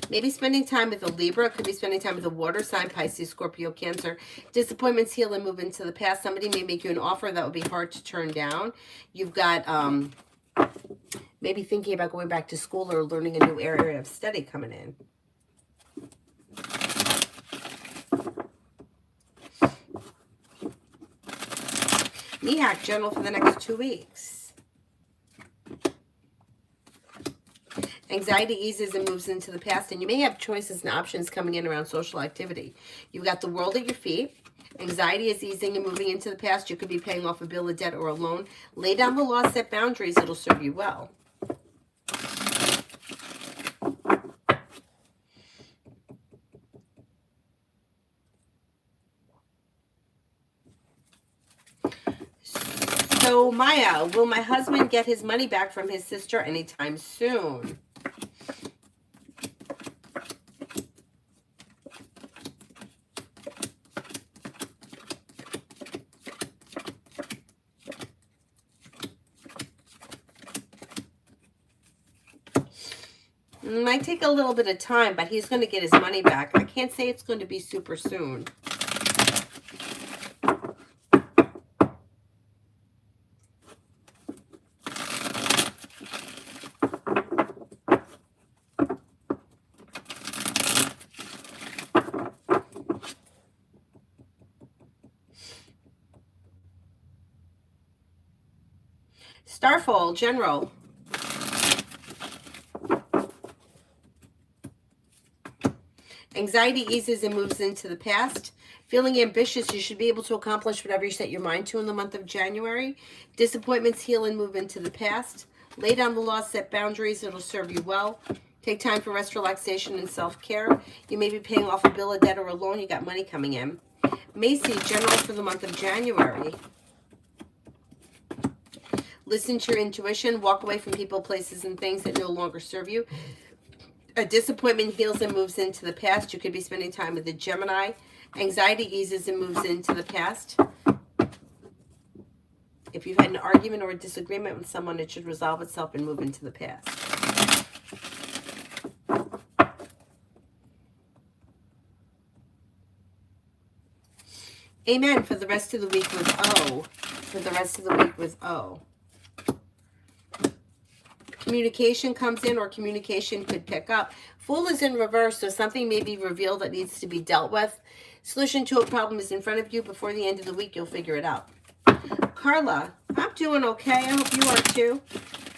Maybe spending time with a Libra. Could be spending time with a water sign, Pisces, Scorpio, Cancer. Disappointments heal and move into the past. Somebody may make you an offer that would be hard to turn down. You've got maybe thinking about going back to school or learning a new area of study coming in. Mihak, general for the next 2 weeks. Anxiety eases and moves into the past, and you may have choices and options coming in around social activity. You've got the world at your feet. Anxiety is easing and moving into the past. You could be paying off a bill, a debt, or a loan. Lay down the law, set boundaries. It'll serve you well. So, Maya, will my husband get his money back from his sister anytime soon? It might take a little bit of time, but he's going to get his money back. I can't say it's going to be super soon. Starfall, general. Anxiety eases and moves into the past. Feeling ambitious, you should be able to accomplish whatever you set your mind to in the month of January. Disappointments heal and move into the past. Lay down the law, set boundaries. It'll serve you well. Take time for rest, relaxation, and self-care. You may be paying off a bill, a debt, or a loan. You got money coming in. Macy, general for the month of January. Listen to your intuition. Walk away from people, places, and things that no longer serve you. A disappointment heals and moves into the past. You could be spending time with a Gemini. Anxiety eases and moves into the past. If you've had an argument or a disagreement with someone, it should resolve itself and move into the past. Amen for the rest of the week with O. For the rest of the week with O. Communication comes in, or communication could pick up. Fool is in reverse, so something may be revealed that needs to be dealt with. Solution to a problem is in front of you. Before the end of the week, you'll figure it out. Carla, I'm doing okay. I hope you are too.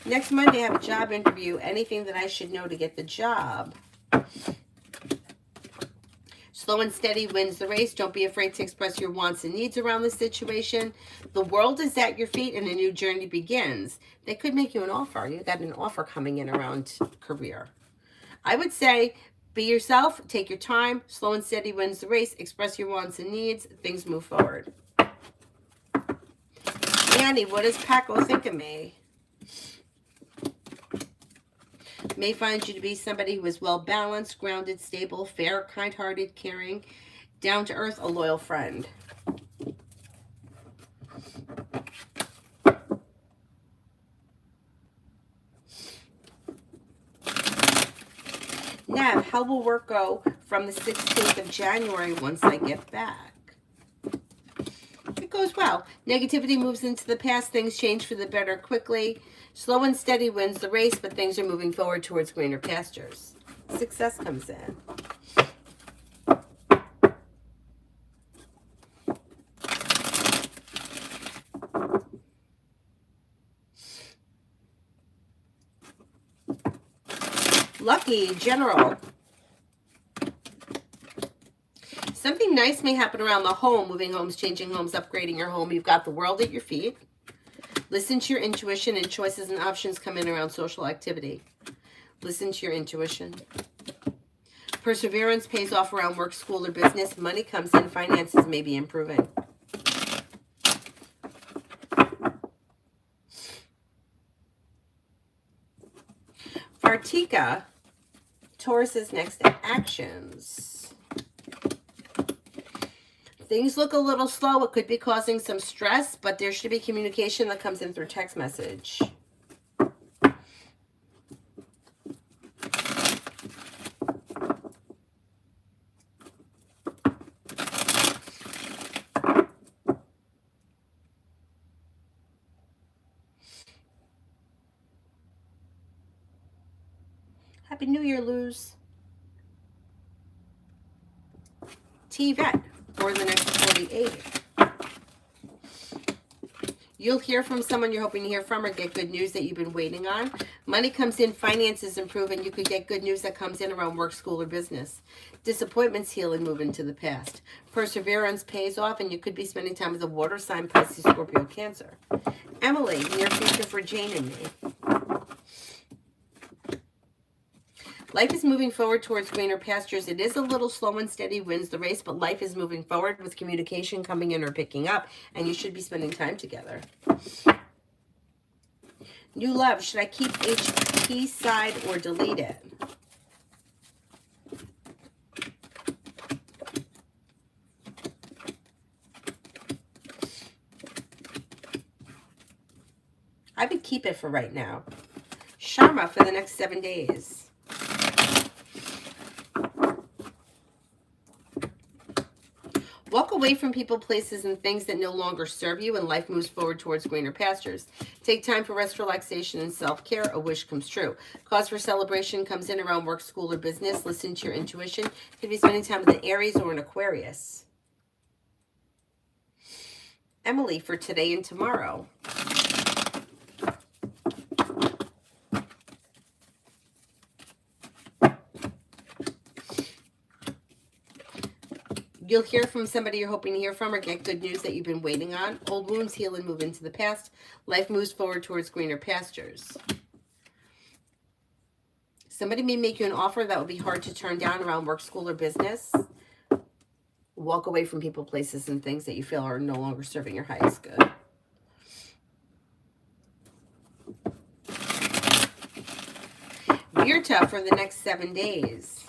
Next Monday, I have a job interview. Anything that I should know to get the job? Slow and steady wins the race. Don't be afraid to express your wants and needs around the situation. The world is at your feet and a new journey begins. They could make you an offer. You got an offer coming in around career. I would say be yourself. Take your time. Slow and steady wins the race. Express your wants and needs. Things move forward. Annie, what does Paco think of me? may find you to be somebody who is well-balanced, grounded, stable, fair, kind-hearted, caring, down-to-earth, a loyal friend. Now, how will work go from the 16th of January once I get back? It goes well. Negativity moves into the past. Things change for the better quickly. Slow and steady wins the race, but things are moving forward towards greener pastures. Success comes in. Lucky General. Something nice may happen around the home, moving homes, changing homes, upgrading your home. You've got the world at your feet. Listen to your intuition, and choices and options come in around social activity. Listen to your intuition. Perseverance pays off around work, school, or business. Money comes in, finances may be improving. Vartika, Taurus's next actions. Things look a little slow. It could be causing some stress, but there should be communication that comes in through text message. Happy New Year, Luz. T-Vet for the next 48. You'll hear from someone you're hoping to hear from, or get good news that you've been waiting on. Money comes in, finances improve, and you could get good news that comes in around work, school, or business. Disappointments heal and move into the past. Perseverance pays off, and you could be spending time with a water sign, Pisces, Scorpio, Cancer. Emily, near future for Jane and me. Life is moving forward towards greener pastures. It is a little slow and steady wins the race, but life is moving forward with communication coming in or picking up, and you should be spending time together. New love, should I keep HP side or delete it? I would keep it for right now. Sharma for the next 7 days. Walk away from people, places, and things that no longer serve you, and life moves forward towards greener pastures. Take time for rest, relaxation, and self-care. A wish comes true. Cause for celebration comes in around work, school, or business. Listen to your intuition. You could be spending time with an Aries or an Aquarius. Emily for today and tomorrow. You'll hear from somebody you're hoping to hear from, or get good news that you've been waiting on. Old wounds heal and move into the past. Life moves forward towards greener pastures. Somebody may make you an offer that will be hard to turn down around work, school, or business. Walk away from people, places, and things that you feel are no longer serving your highest good. Virta for the next 7 days.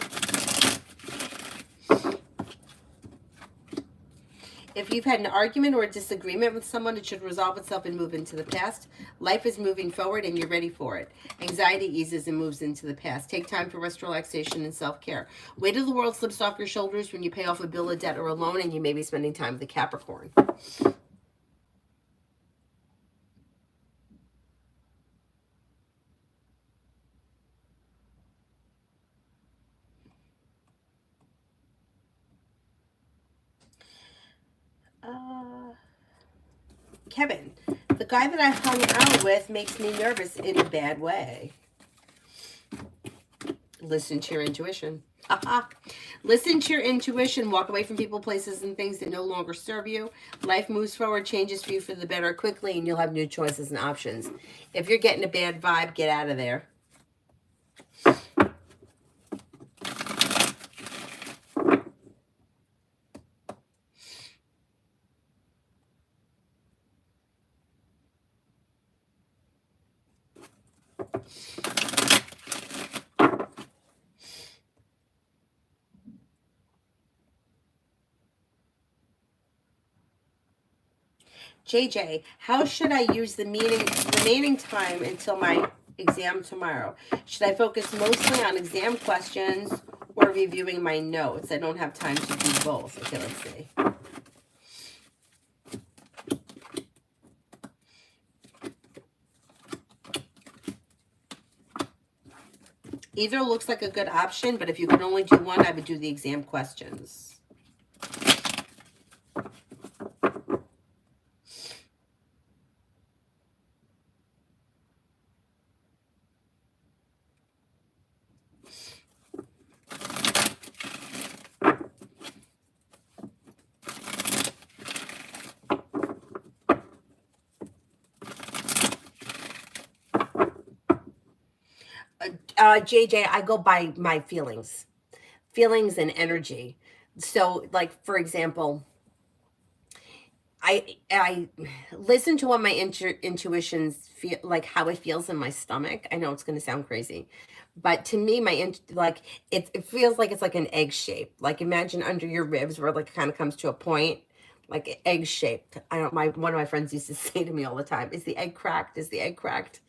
If you've had an argument or a disagreement with someone, it should resolve itself and move into the past. Life is moving forward and you're ready for it. Anxiety eases and moves into the past. Take time for rest, relaxation, and self-care. Weight of the world slips off your shoulders when you pay off a bill, a debt, or a loan, and you may be spending time with the Capricorn. Kevin, the guy that I hung out with makes me nervous in a bad way. Listen to your intuition. Listen to your intuition. Walk away from people, places, and things that no longer serve you. Life moves forward, changes for you for the better quickly, and you'll have new choices and options. If you're getting a bad vibe, get out of there. JJ, how should I use the remaining time until my exam tomorrow? Should I focus mostly on exam questions or reviewing my notes? I don't have time to do both. Okay, let's see. Either looks like a good option, but if you could only do one, I would do the exam questions. JJ, I go by my feelings and energy. So, like, for example, I listen to what my intuitions feel like, how it feels in my stomach. I know it's going to sound crazy, but to me, like it feels like it's like an egg shape. Like, imagine under your ribs where like it kind of comes to a point, like egg shaped. I don't. My One of my friends used to say to me all the time, "Is the egg cracked? Is the egg cracked?"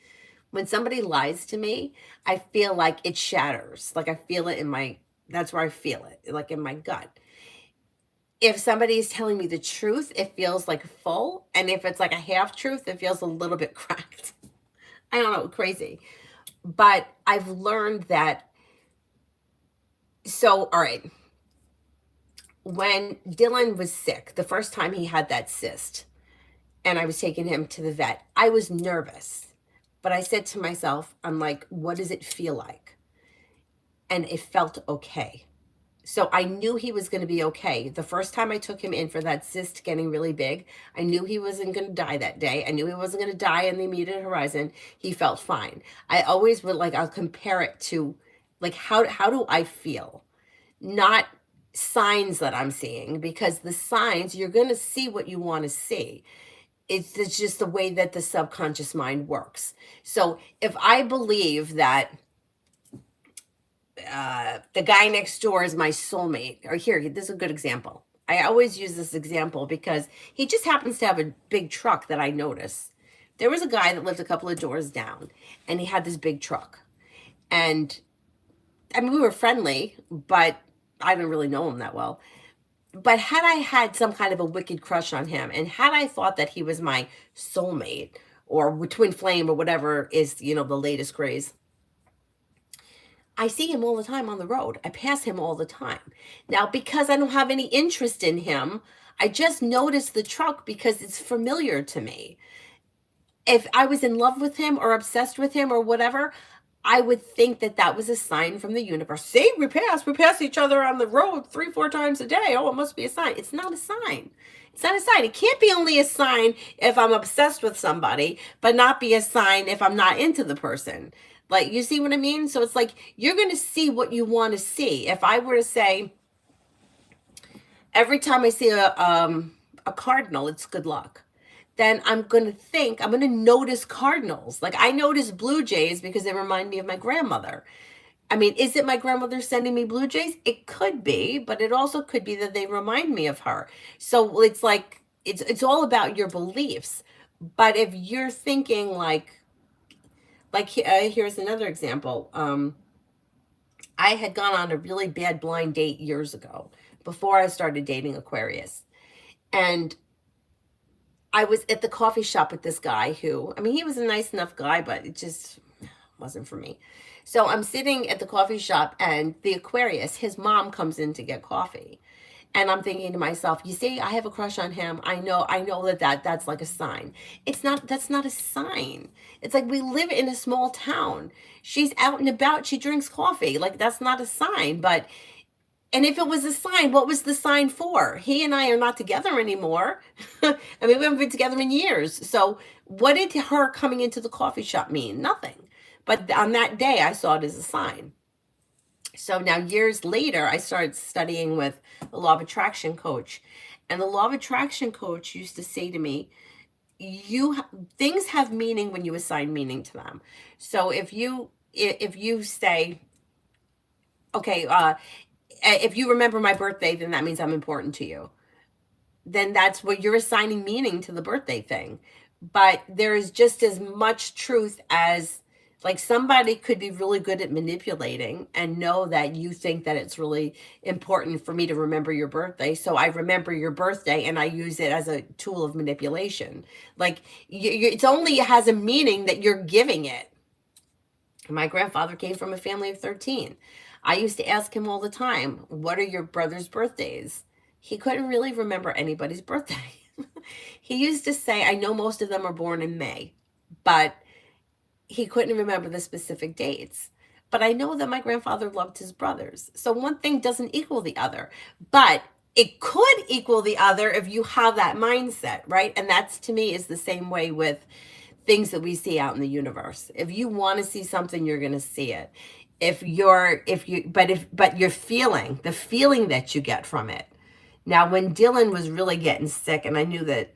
When somebody lies to me, I feel like it shatters. Like, I feel it in my. That's where I feel it, like in my gut. If somebody is telling me the truth, it feels like full. And if it's like a half truth, it feels a little bit cracked. I don't know, crazy. But I've learned that. So, all right. When Dylan was sick, the first time he had that cyst, and I was taking him to the vet, I was nervous. But I said to myself, I'm like, what does it feel like? And it felt okay. So I knew he was going to be okay. The first time I took him in for that cyst getting really big, I knew he wasn't going to die that day. I knew he wasn't going to die in the immediate horizon. He felt fine. I always would, like, I'll compare it to, like, how do I feel? Not signs that I'm seeing, because the signs, you're going to see what you want to see. It's just the way that the subconscious mind works. So if I believe that the guy next door is my soulmate, or here, this is a good example. I always use this example because he just happens to have a big truck that I notice. There was a guy that lived a couple of doors down, and he had this big truck. And I mean, we were friendly, but I didn't really know him that well. But had I had some kind of a wicked crush on him, and had I thought that he was my soulmate or twin flame or whatever is, the latest craze, I see him all the time on the road. I pass him all the time. Now, because I don't have any interest in him, I just notice the truck because it's familiar to me. If I was in love with him or obsessed with him or whatever, I would think that that was a sign from the universe. See, we pass each other on the road 3-4 times a day. Oh, it must be a sign. It's not a sign. It's not a sign. It can't be only a sign if I'm obsessed with somebody, but not be a sign if I'm not into the person. Like, you see what I mean? So it's like, you're going to see what you want to see. If I were to say, every time I see a cardinal, it's good luck, then I'm going to notice cardinals. Like, I notice blue jays because they remind me of my grandmother. I mean, is it my grandmother sending me blue jays? It could be, but it also could be that they remind me of her. So it's like, it's all about your beliefs. But if you're thinking here's another example. I had gone on a really bad blind date years ago, before I started dating Aquarius. And I was at the coffee shop with this guy who, I mean, he was a nice enough guy, but it just wasn't for me. So I'm sitting at the coffee shop, and the Aquarius, his mom, comes in to get coffee. And I'm thinking to myself, you see, I have a crush on him. I know that's like a sign. That's not a sign. It's like, we live in a small town. She's out and about. She drinks coffee. Like, that's not a sign. And if it was a sign, what was the sign for? He and I are not together anymore. I mean, we haven't been together in years. So what did her coming into the coffee shop mean? Nothing. But on that day, I saw it as a sign. So now, years later, I started studying with the law of attraction coach. And the law of attraction coach used to say to me, things have meaning when you assign meaning to them. So if you say, okay, if you remember my birthday, then that means I'm important to you. then that's what you're assigning meaning to the birthday thing. But there is just as much truth as, like, somebody could be really good at manipulating and know that you think that it's really important for me to remember your birthday. So I remember your birthday and I use it as a tool of manipulation. Like, it's only has a meaning that you're giving it. My grandfather came from a family of 13. I used to ask him all the time, "What are your brother's birthdays?" He couldn't really remember anybody's birthday. He used to say, "I know most of them are born in May," but he couldn't remember the specific dates. But I know that my grandfather loved his brothers. So one thing doesn't equal the other. But it could equal the other if you have that mindset, right? And that's, to me, is the same way with things that we see out in the universe. If you want to see something, you're going to see it. But you're feeling the feeling that you get from it. Now, when Dylan was really getting sick and I knew that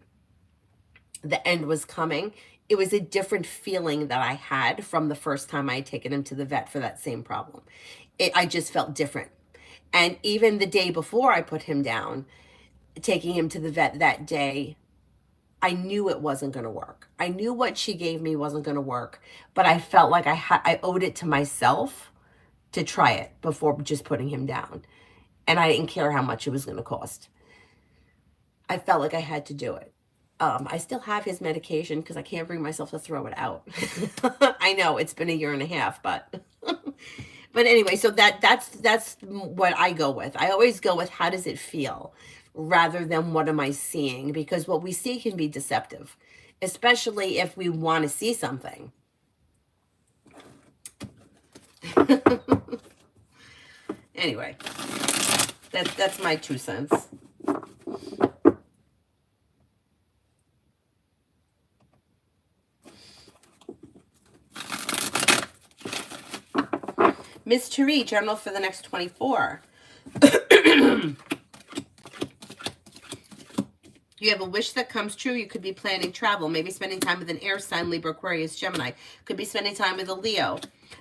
the end was coming, it was a different feeling that I had from the first time I had taken him to the vet for that same problem. I just felt different. And even the day before I put him down, taking him to the vet that day, I knew it wasn't going to work. I knew what she gave me wasn't going to work, but I felt like I owed it to myself to try it before just putting him down. And I didn't care how much it was going to cost. I felt like I had to do it. I still have his medication because I can't bring myself to throw it out. I know it's been a year and a half, but but anyway, so that's what I go with. I always go with, how does it feel, rather than what am I seeing, because what we see can be deceptive, especially if we want to see something. Anyway, that's my 2 cents. Miss Therese, general for the next 24. You have a wish that comes true. You could be planning travel, maybe spending time with an air sign, Libra, Aquarius, Gemini. Could be spending time with a Leo.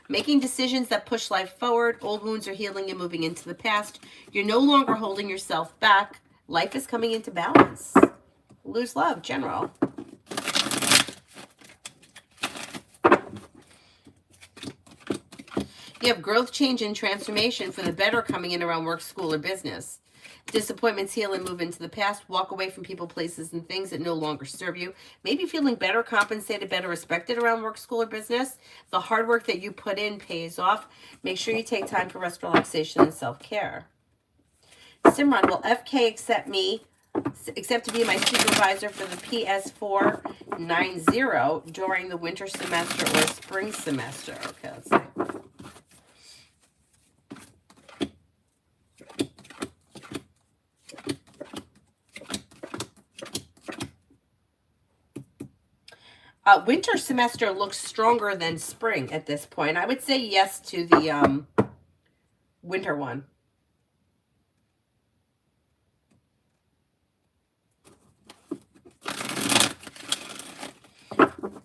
Making decisions that push life forward. Old wounds are healing and moving into the past. You're no longer holding yourself back. Life is coming into balance. Lose love, general. You have growth, change, and transformation for the better coming in around work, school, or business. Disappointments heal and move into the past. Walk away from people, places, and things that no longer serve you. Maybe feeling better compensated, better respected around work, school, or business. The hard work that you put in pays off. Make sure you take time for rest, relaxation, and self-care. Simran, will FK accept to be my supervisor for the PS490 during the winter semester or spring semester? Okay, let's see. Winter semester looks stronger than spring at this point. I would say yes to the winter one.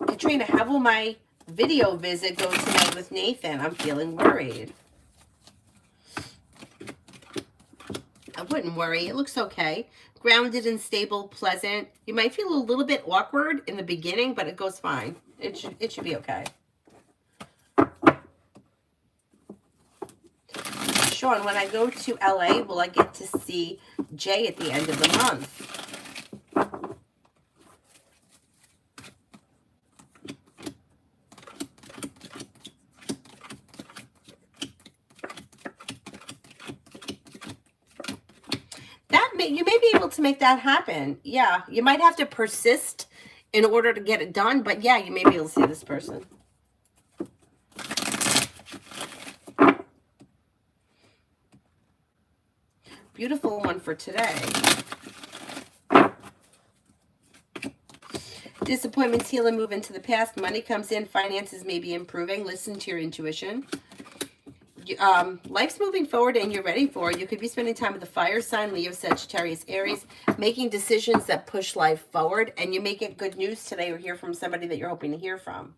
Katrina, how will my video visit go tonight with Nathan? I'm feeling worried. I wouldn't worry. It looks okay. Grounded and stable, pleasant. You might feel a little bit awkward in the beginning, but it goes fine. It should be okay. Sean, when I go to LA, will I get to see Jay at the end of the month? You may be able to make that happen. Yeah, you might have to persist in order to get it done, but yeah, you may be able to see this person. Beautiful one for today. Disappointments heal and move into the past. Money comes in. Finances may be improving. Listen to your intuition. Life's moving forward and you're ready for it. You could be spending time with the fire sign, Leo, Sagittarius, Aries, making decisions that push life forward, and you may get good news today or hear from somebody that you're hoping to hear from.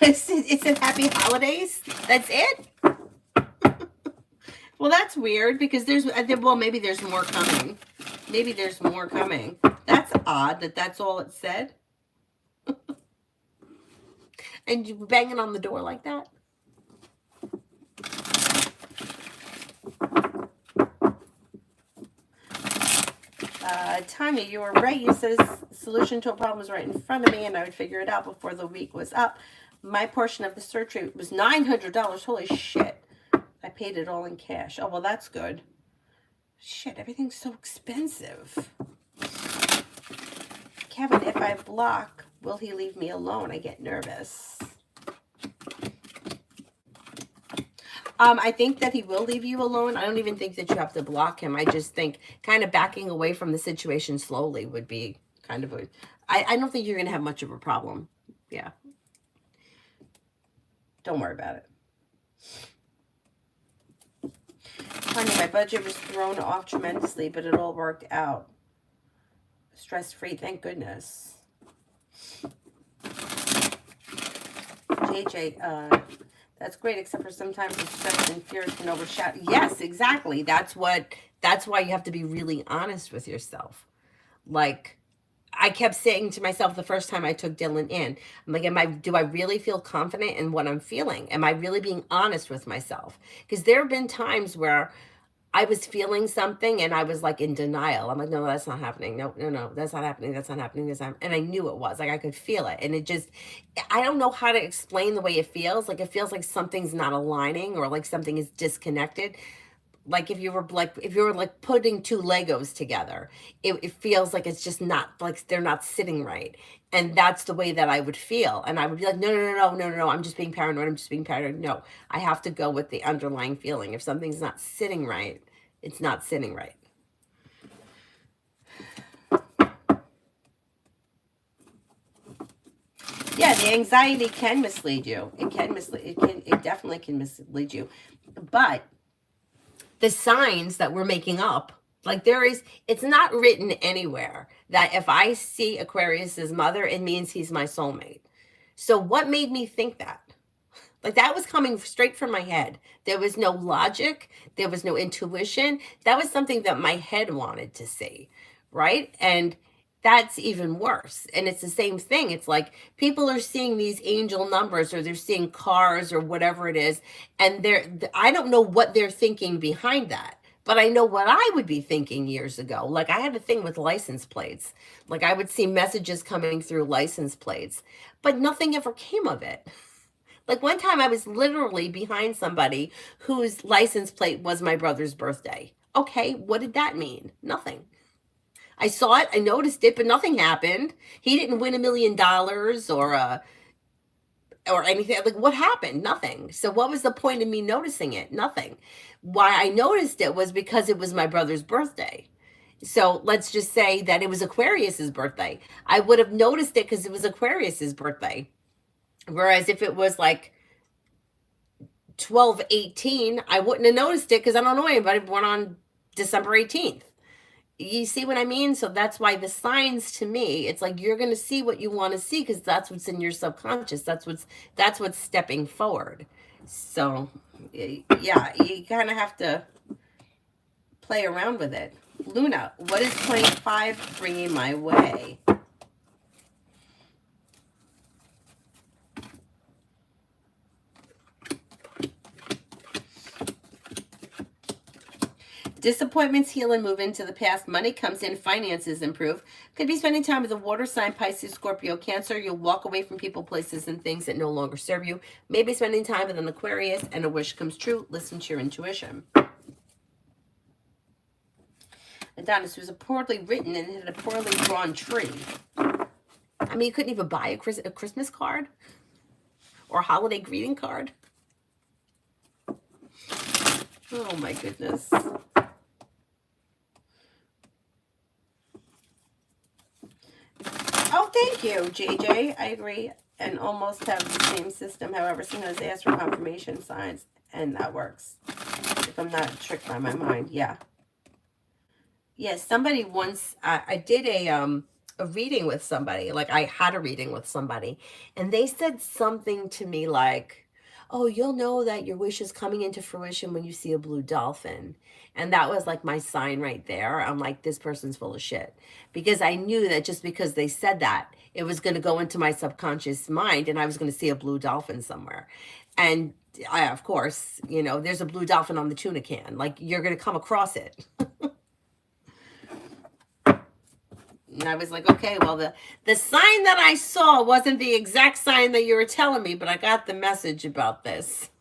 It said happy holidays. That's it? Well, that's weird because well, maybe there's more coming. Maybe there's more coming. That's odd that that's all it said. And you banging on the door like that? Tanya, you were right. You said solution to a problem was right in front of me and I would figure it out before the week was up. My portion of the surgery was $900. Holy shit. I paid it all in cash. Oh, well, that's good. Shit, everything's so expensive. Kevin, if I block, will he leave me alone? I get nervous. I think that he will leave you alone. I don't even think that you have to block him. I just think kind of backing away from the situation slowly would be kind of a... I don't think you're going to have much of a problem. Yeah. Don't worry about it. Honey, my budget was thrown off tremendously, but it all worked out. Stress-free, thank goodness. JJ, that's great, except for sometimes the stress and fears can overshadow. Yes, exactly. That's why you have to be really honest with yourself. Like, I kept saying to myself the first time I took Dylan in, I'm like, do I really feel confident in what I'm feeling? Am I really being honest with myself? Because there have been times where I was feeling something and I was like in denial. I'm like, no, that's not happening. No, that's not happening. That's not happening. And I knew it was. Like, I could feel it. And it just, I don't know how to explain the way it feels. Like, it feels like something's not aligning or like something is disconnected. Like if you were putting two Legos together, it feels like it's just not, like they're not sitting right. And that's the way that I would feel. And I would be like, no, I'm just being paranoid. No, I have to go with the underlying feeling. If something's not sitting right, it's not sitting right. Yeah, the anxiety can mislead you. It definitely can mislead you. But the signs that we're making up, like it's not written anywhere that if I see Aquarius's mother, it means he's my soulmate. So what made me think that? Like, that was coming straight from my head. There was no logic. There was no intuition. That was something that my head wanted to see, right? And that's even worse. And it's the same thing. It's like people are seeing these angel numbers or they're seeing cars or whatever it is. And I don't know what they're thinking behind that. But I know what I would be thinking years ago. Like, I had a thing with license plates. Like, I would see messages coming through license plates, but nothing ever came of it. Like, one time I was literally behind somebody whose license plate was my brother's birthday. Okay, what did that mean? Nothing. I saw it, I noticed it, but nothing happened. He didn't win $1 million or anything. Like, what happened? Nothing. So what was the point of me noticing it? Nothing. Why I noticed it was because it was my brother's birthday. So let's just say that it was Aquarius's birthday. I would have noticed it because it was Aquarius's birthday. Whereas if it was like 12/18, I wouldn't have noticed it because I don't know anybody born on December 18th. You see what I mean? So that's why the signs, to me, it's like you're going to see what you want to see because that's what's in your subconscious. That's what's stepping forward. So yeah, you kind of have to play around with it. Luna, what is 25 bringing my way? Disappointments heal and move into the past. Money comes in, finances improve. Could be spending time with a water sign, Pisces, Scorpio, Cancer. You'll walk away from people, places, and things that no longer serve you. Maybe spending time with an Aquarius and a wish comes true. Listen to your intuition. Adonis was poorly written and had a poorly drawn tree. I mean, you couldn't even buy a Christmas card or a holiday greeting card. Oh my goodness. Oh, thank you, JJ. I agree. And almost have the same system. However, sometimes they ask for confirmation signs, and that works. If I'm not tricked by my mind, yeah. Yes, somebody once, I did a reading with somebody. Like I had a reading with somebody, and they said something to me like, "Oh, you'll know that your wish is coming into fruition when you see a blue dolphin." And that was like my sign right there. I'm like, this person's full of shit. Because I knew that just because they said that, it was going to go into my subconscious mind and I was going to see a blue dolphin somewhere. And I, of course, you know, there's a blue dolphin on the tuna can. Like, you're going to come across it. And I was like, okay, well, the sign that I saw wasn't the exact sign that you were telling me, but I got the message about this.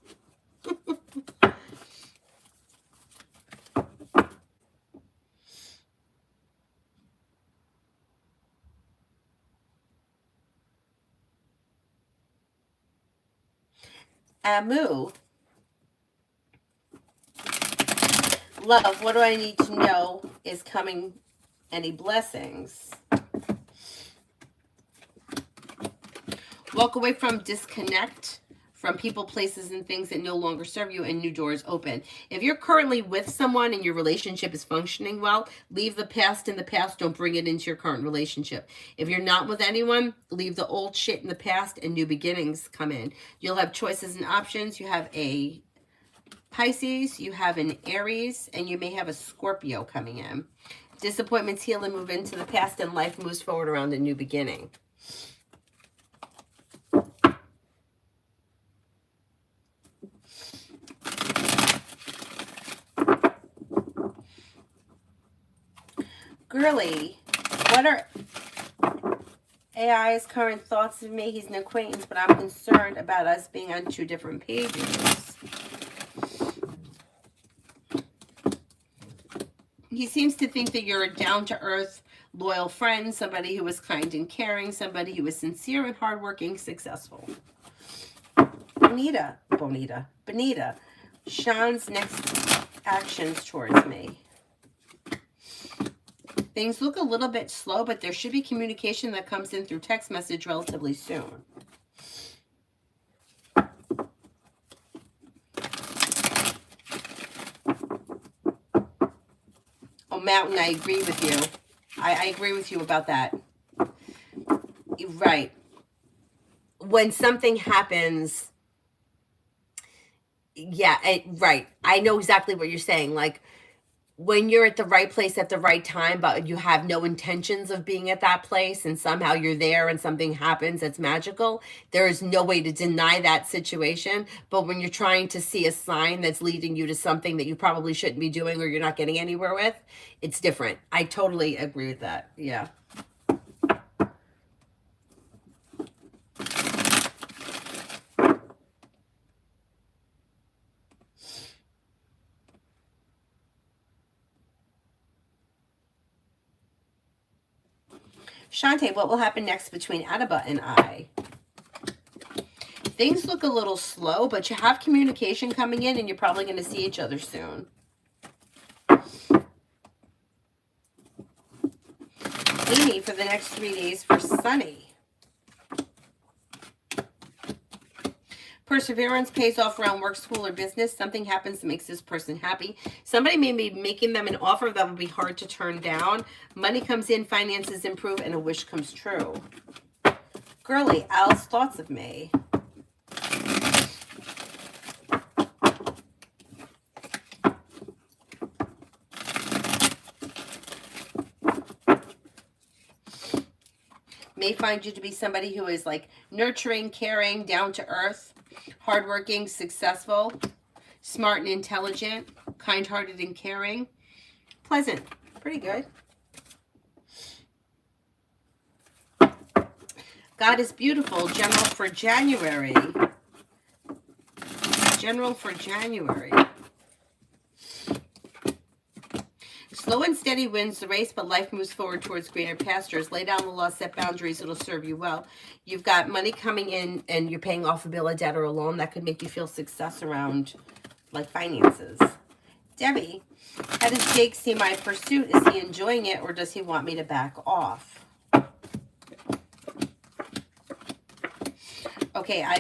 Amu, love, what do I need to know is coming? Any blessings? Walk away from, disconnect from people, places, and things that no longer serve you, and new doors open. If you're currently with someone and your relationship is functioning well, leave the past in the past. Don't bring it into your current relationship. If you're not with anyone, leave the old shit in the past and new beginnings come in. You'll have choices and options. You have a Pisces, you have an Aries, and you may have a Scorpio coming in. Disappointments heal and move into the past, and life moves forward around a new beginning. Girly, what are AI's current thoughts of me? He's an acquaintance, but I'm concerned about us being on two different pages. He seems to think that you're a down-to-earth, loyal friend, somebody who is kind and caring, somebody who is sincere and hardworking, successful. Bonita, Sean's next actions towards me. Things look a little bit slow, but there should be communication that comes in through text message relatively soon. Oh, Mountain, I agree with you. I agree with you about that. Right. When something happens, yeah, right. I know exactly what you're saying. Like, when you're at the right place at the right time, but you have no intentions of being at that place, and somehow you're there and something happens that's magical, there is no way to deny that situation. But when you're trying to see a sign that's leading you to something that you probably shouldn't be doing or you're not getting anywhere with, it's different. I totally agree with that. Yeah. Shantae, what will happen next between Adaba and I? Things look a little slow, but you have communication coming in and you're probably going to see each other soon. Amy, for the next 3 days for Sunny. Perseverance pays off around work, school, or business. Something happens that makes this person happy. Somebody may be making them an offer that would be hard to turn down. Money comes in, finances improve, and a wish comes true. Girly, Al's thoughts of me. May find you to be somebody who is like nurturing, caring, down to earth, hardworking, successful, smart and intelligent, kind-hearted and caring, pleasant. Pretty good. God is beautiful. General for January. General for January. Slow and steady wins the race, but life moves forward towards greener pastures. Lay down the law, set boundaries. It'll serve you well. You've got money coming in and you're paying off a bill, a debt, or a loan. That could make you feel success around, like, finances. Debbie, how does Jake see my pursuit? Is he enjoying it, or does he want me to back off? Okay, I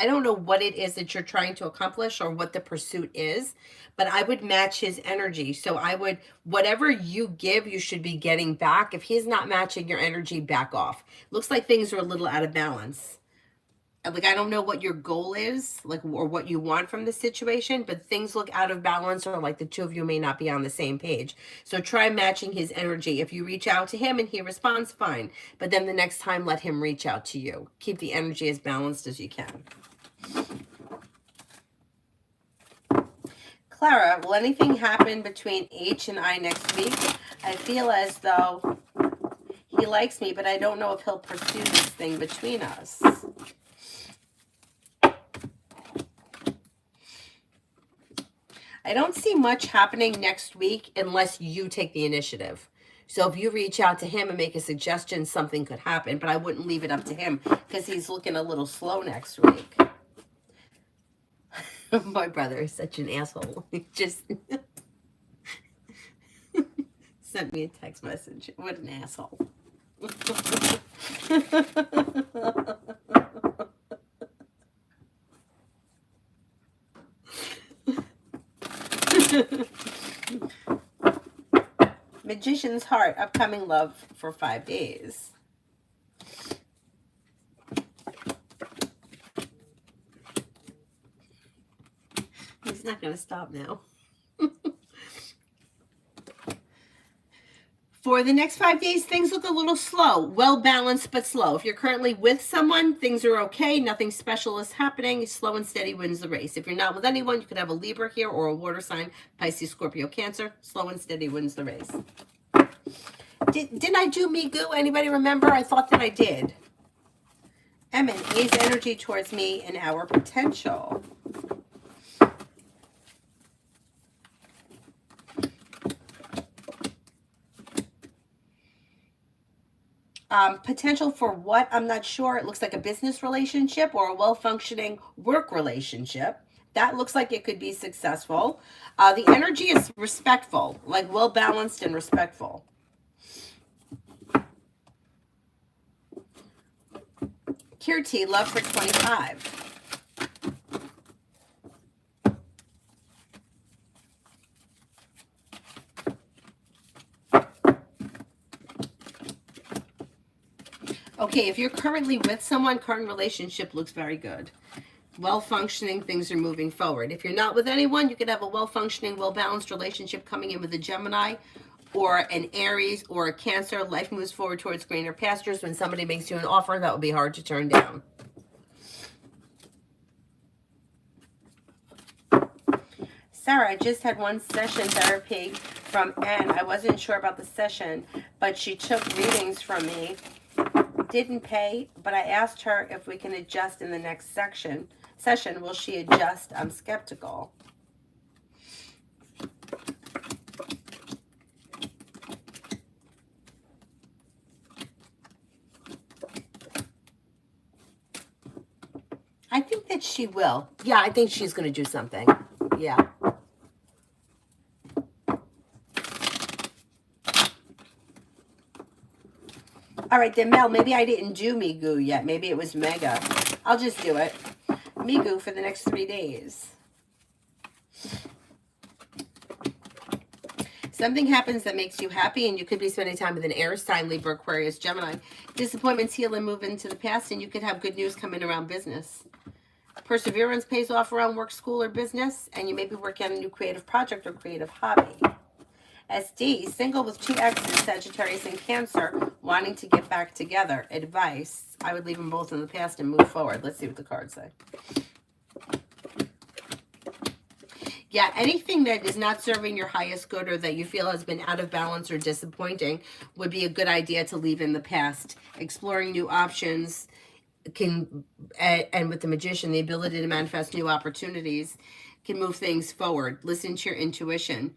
I don't know what it is that you're trying to accomplish or what the pursuit is, but I would match his energy. So I would, whatever you give, you should be getting back. If he's not matching your energy, back off. Looks like things are a little out of balance. Like, I don't know what your goal is, like, or what you want from the situation, but things look out of balance, or like the two of you may not be on the same page. So try matching his energy. If you reach out to him and he responds, fine. But then the next time, let him reach out to you. Keep the energy as balanced as you can. Clara, will anything happen between H and I next week? I feel as though he likes me, but I don't know if he'll pursue this thing between us. I don't see much happening next week unless you take the initiative. So if you reach out to him and make a suggestion, something could happen, but I wouldn't leave it up to him because he's looking a little slow next week. My brother is such an asshole. He just sent me a text message. What an asshole. Magician's Heart, upcoming love for 5 days. He's not going to stop now. For the next 5 days, things look a little slow. Well balanced, but slow. If you're currently with someone, things are okay. Nothing special is happening. Slow and steady wins the race. If you're not with anyone, you could have a Libra here or a water sign, Pisces, Scorpio, Cancer. Slow and steady wins the race. Didn't I do me goo? Anybody remember? I thought that I did. Emin, A's energy towards me and our potential. Potential for what? I'm not sure. It looks like a business relationship or a well-functioning work relationship. That looks like it could be successful. The energy is respectful, like well-balanced and respectful. Kirti, love for 25. Okay, if you're currently with someone, current relationship looks very good. Well-functioning, things are moving forward. If you're not with anyone, you could have a well-functioning, well-balanced relationship coming in with a Gemini or an Aries or a Cancer. Life moves forward towards greener pastures. When somebody makes you an offer, that would be hard to turn down. Sarah, I just had one session therapy from Anne. I wasn't sure about the session, but she took readings from me. Didn't pay, but I asked her if we can adjust in the next session. Will she adjust? I'm skeptical. I think that she will. Yeah, I think she's going to do something. Yeah. All right, then, Mel, maybe I didn't do Migu yet. Maybe it was Mega. I'll just do it. Migu for the next 3 days. Something happens that makes you happy, and you could be spending time with an air sign, Libra, Aquarius, Gemini. Disappointments heal and move into the past, and you could have good news coming around business. Perseverance pays off around work, school, or business, and you may be working on a new creative project or creative hobby. SD, single with 2 exes, Sagittarius and Cancer, wanting to get back together. Advice, I would leave them both in the past and move forward. Let's see what the cards say. Yeah, anything that is not serving your highest good or that you feel has been out of balance or disappointing would be a good idea to leave in the past. Exploring new options can, and with the Magician, the ability to manifest new opportunities can move things forward. Listen to your intuition.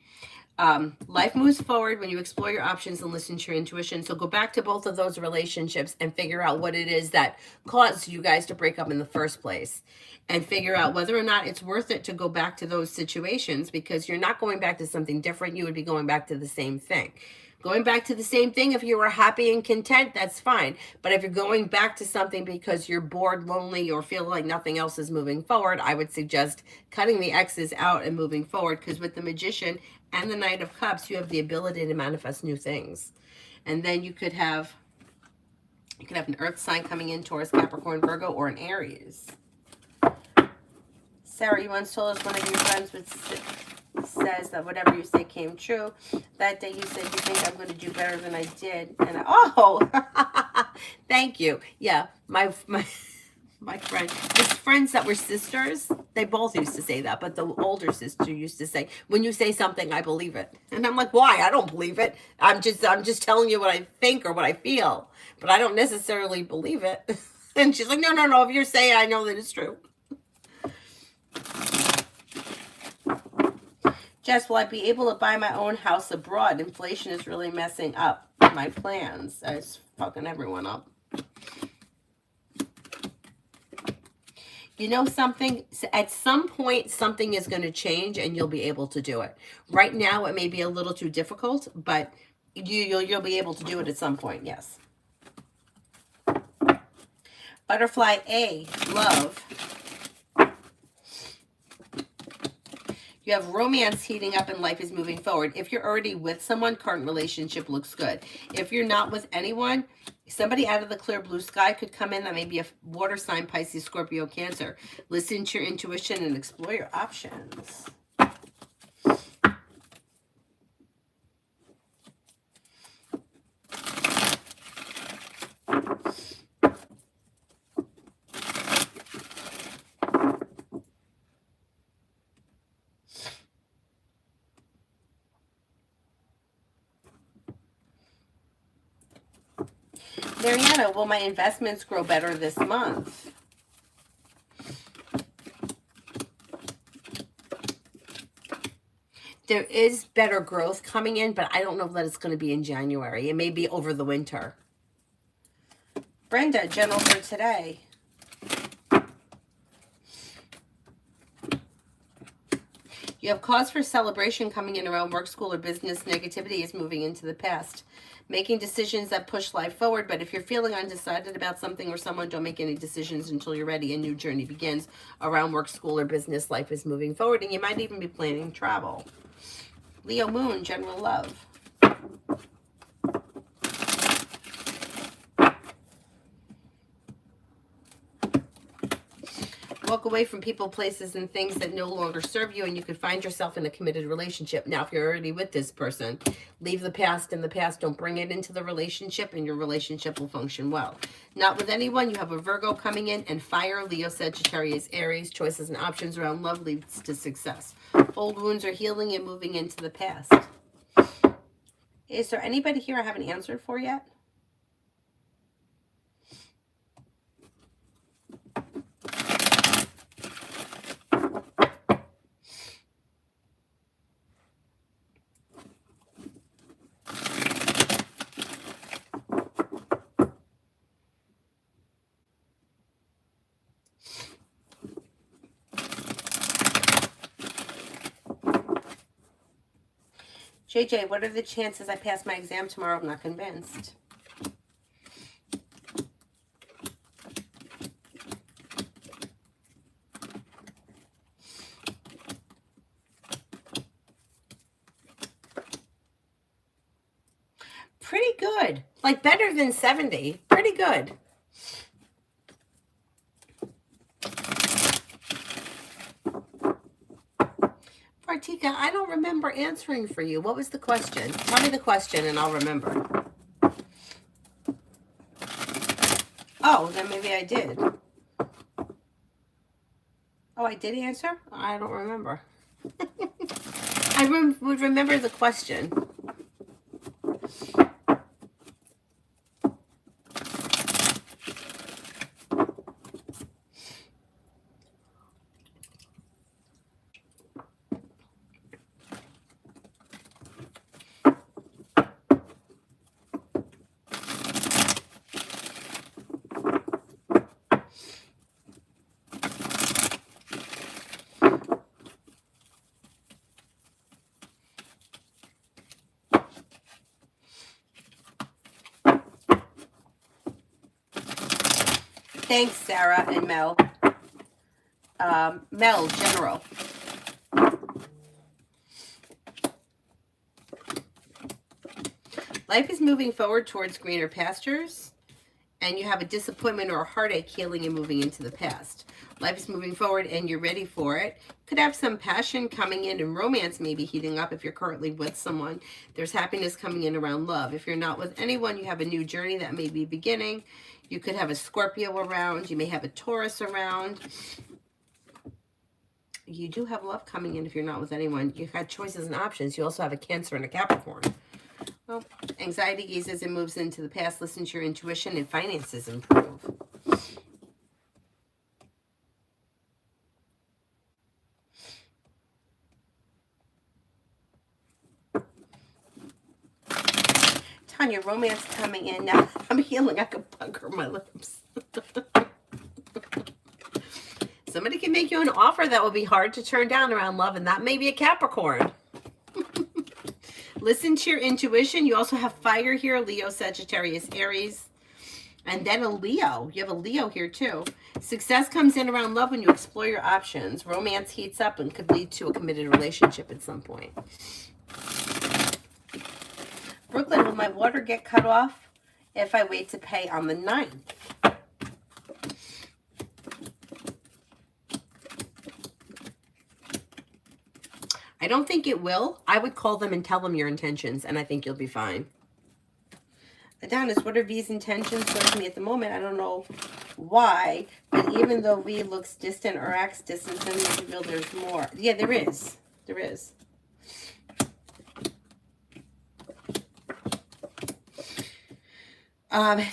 Life moves forward when you explore your options and listen to your intuition. So go back to both of those relationships and figure out what it is that caused you guys to break up in the first place, and figure out whether or not it's worth it to go back to those situations, because you're not going back to something different. You would be going back to the same thing. Going back to the same thing, if you were happy and content, that's fine. But if you're going back to something because you're bored, lonely, or feel like nothing else is moving forward, I would suggest cutting the X's out and moving forward, because with the Magician and the Knight of Cups, you have the ability to manifest new things. And then you could have an earth sign coming in, Taurus, Capricorn, Virgo, or an Aries. Sarah, you once told us one of your friends says that whatever you say came true. That day you said you think I'm going to do better than I did. And thank you. Yeah, my friends that were sisters, they both used to say that, but the older sister used to say, when you say something, I believe it. And I'm like, why? I don't believe it. I'm just telling you what I think or what I feel, but I don't necessarily believe it. And she's like, no, if you're saying, I know that it's true. Jess, will I be able to buy my own house abroad? Inflation is really messing up my plans. It's fucking everyone up. You know something? At some point, something is going to change and you'll be able to do it. Right now, it may be a little too difficult, but you'll be able to do it at some point, yes. Butterfly A, love. You have romance heating up and life is moving forward. If you're already with someone, current relationship looks good. If you're not with anyone, somebody out of the clear blue sky could come in. That may be a water sign, Pisces, Scorpio, Cancer. Listen to your intuition and explore your options. Mariana, will my investments grow better this month? There is better growth coming in, but I don't know that it's going to be in January. It may be over the winter. Brenda, general for today. You have cause for celebration coming in around work, school, or business. Negativity is moving into the past. Making decisions that push life forward, but if you're feeling undecided about something or someone, don't make any decisions until you're ready. A new journey begins around work, school, or business. Life is moving forward, and you might even be planning travel. Leo Moon, general love. Walk away from people, places, and things that no longer serve you, and you could find yourself in a committed relationship. Now, if you're already with this person, leave the past in the past. Don't bring it into the relationship, and your relationship will function well. Not with anyone. You have a Virgo coming in, and fire, Leo, Sagittarius, Aries. Choices and options around love leads to success. Old wounds are healing and moving into the past. Is there anybody here I haven't answered for yet? JJ, what are the chances I pass my exam tomorrow? I'm not convinced. Pretty good. Like better than 70. Pretty good. Partika, I don't remember answering for you. What was the question? Tell me the question and I'll remember. Oh, then maybe I did. Oh, I did answer? I don't remember. I would remember the question. Thanks, Sarah and Mel. Mel, General. Life is moving forward towards greener pastures, and you have a disappointment or a heartache healing and moving into the past. Life is moving forward and you're ready for it. Could have some passion coming in and romance maybe heating up if you're currently with someone. There's happiness coming in around love. If you're not with anyone, you have a new journey that may be beginning. You could have a Scorpio around. You may have a Taurus around. You do have love coming in if you're not with anyone. You've got choices and options. You also have a Cancer and a Capricorn. Well, anxiety eases and moves into the past. Listen to your intuition and finances improve. Tanya, romance coming in. Now I'm healing. I can pucker my lips. Somebody can make you an offer that will be hard to turn down around love, and that may be a Capricorn. Listen to your intuition. You also have fire here, Leo, Sagittarius, Aries, and then a Leo. You have a Leo here too. Success comes in around love when you explore your options. Romance heats up and could lead to a committed relationship at some point. Brooklyn, will my water get cut off if I wait to pay on the 9th? I don't think it will. I would call them and tell them your intentions, and I think you'll be fine. Adonis, what are V's intentions towards me at the moment? I don't know why, but even though V looks distant or acts distant, then you feel there's more. Yeah, there is. There is.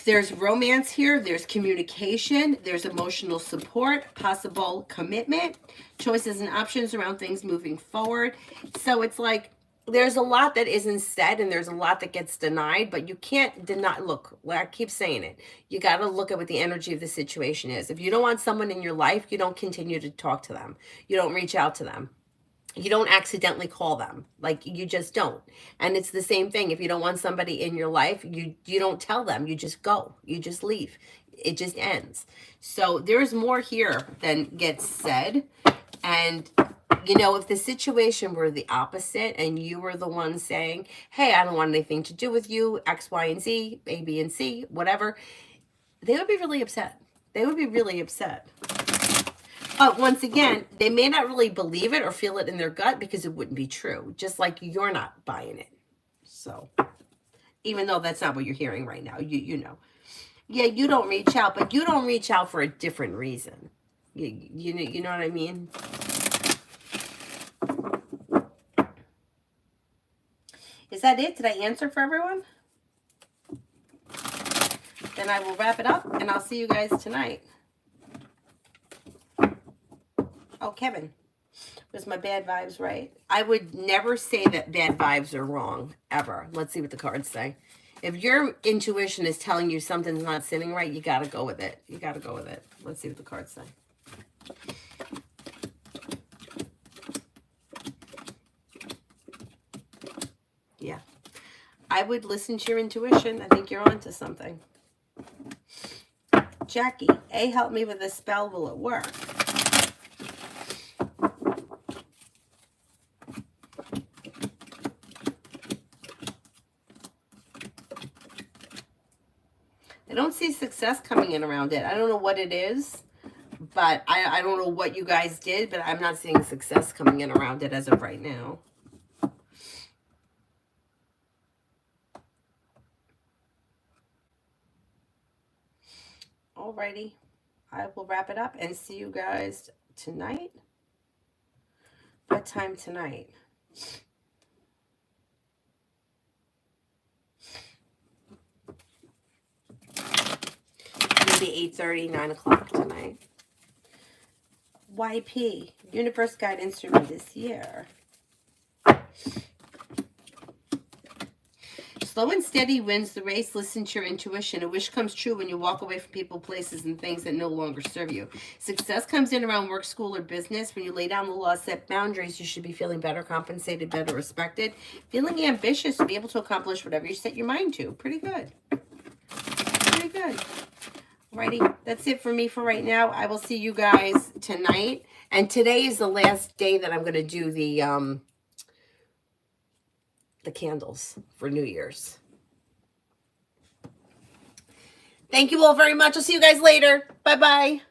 There's romance here, there's communication, there's emotional support, possible commitment, choices and options around things moving forward. So it's like there's a lot that isn't said and there's a lot that gets denied, but you can't deny. Look, I keep saying it. You got to look at what the energy of the situation is. If you don't want someone in your life, you don't continue to talk to them. You don't reach out to them. You don't accidentally call them. Like, you just don't. And it's the same thing. If you don't want somebody in your life, you don't tell them. You just go. You just leave. It just ends. So there's more here than gets said. And, you know, if the situation were the opposite and you were the one saying, hey, I don't want anything to do with you, X, Y, and Z, A, B, and C, whatever, they would be really upset. They would be really upset. But once again, they may not really believe it or feel it in their gut because it wouldn't be true, just like you're not buying it. So, even though that's not what you're hearing right now, you know. Yeah, you don't reach out, but you don't reach out for a different reason. You know what I mean? Is that it? Did I answer for everyone? Then I will wrap it up, and I'll see you guys tonight. Oh, Kevin, was my bad vibes right? I would never say that bad vibes are wrong, ever. Let's see what the cards say. If your intuition is telling you something's not sitting right, you got to go with it. You got to go with it. Let's see what the cards say. Yeah. I would listen to your intuition. I think you're onto something. Jackie, A, help me with this spell. Will it work? I don't see success coming in around it. I don't know what it is, but I don't know what you guys did, but I'm not seeing success coming in around it as of right now. Alrighty. I will wrap it up and see you guys tonight. What time tonight? Maybe 8:30, 9 o'clock tonight. YP, Universe Guide Instrument this year. Slow and steady wins the race. Listen to your intuition. A wish comes true when you walk away from people, places, and things that no longer serve you. Success comes in around work, school, or business. When you lay down the law, set boundaries, you should be feeling better compensated, better respected. Feeling ambitious to be able to accomplish whatever you set your mind to. Pretty good. Pretty good. Alrighty, that's it for me for right now. I will see you guys tonight. And today is the last day that I'm going to do the candles for New Year's. Thank you all very much. I'll see you guys later. Bye-bye.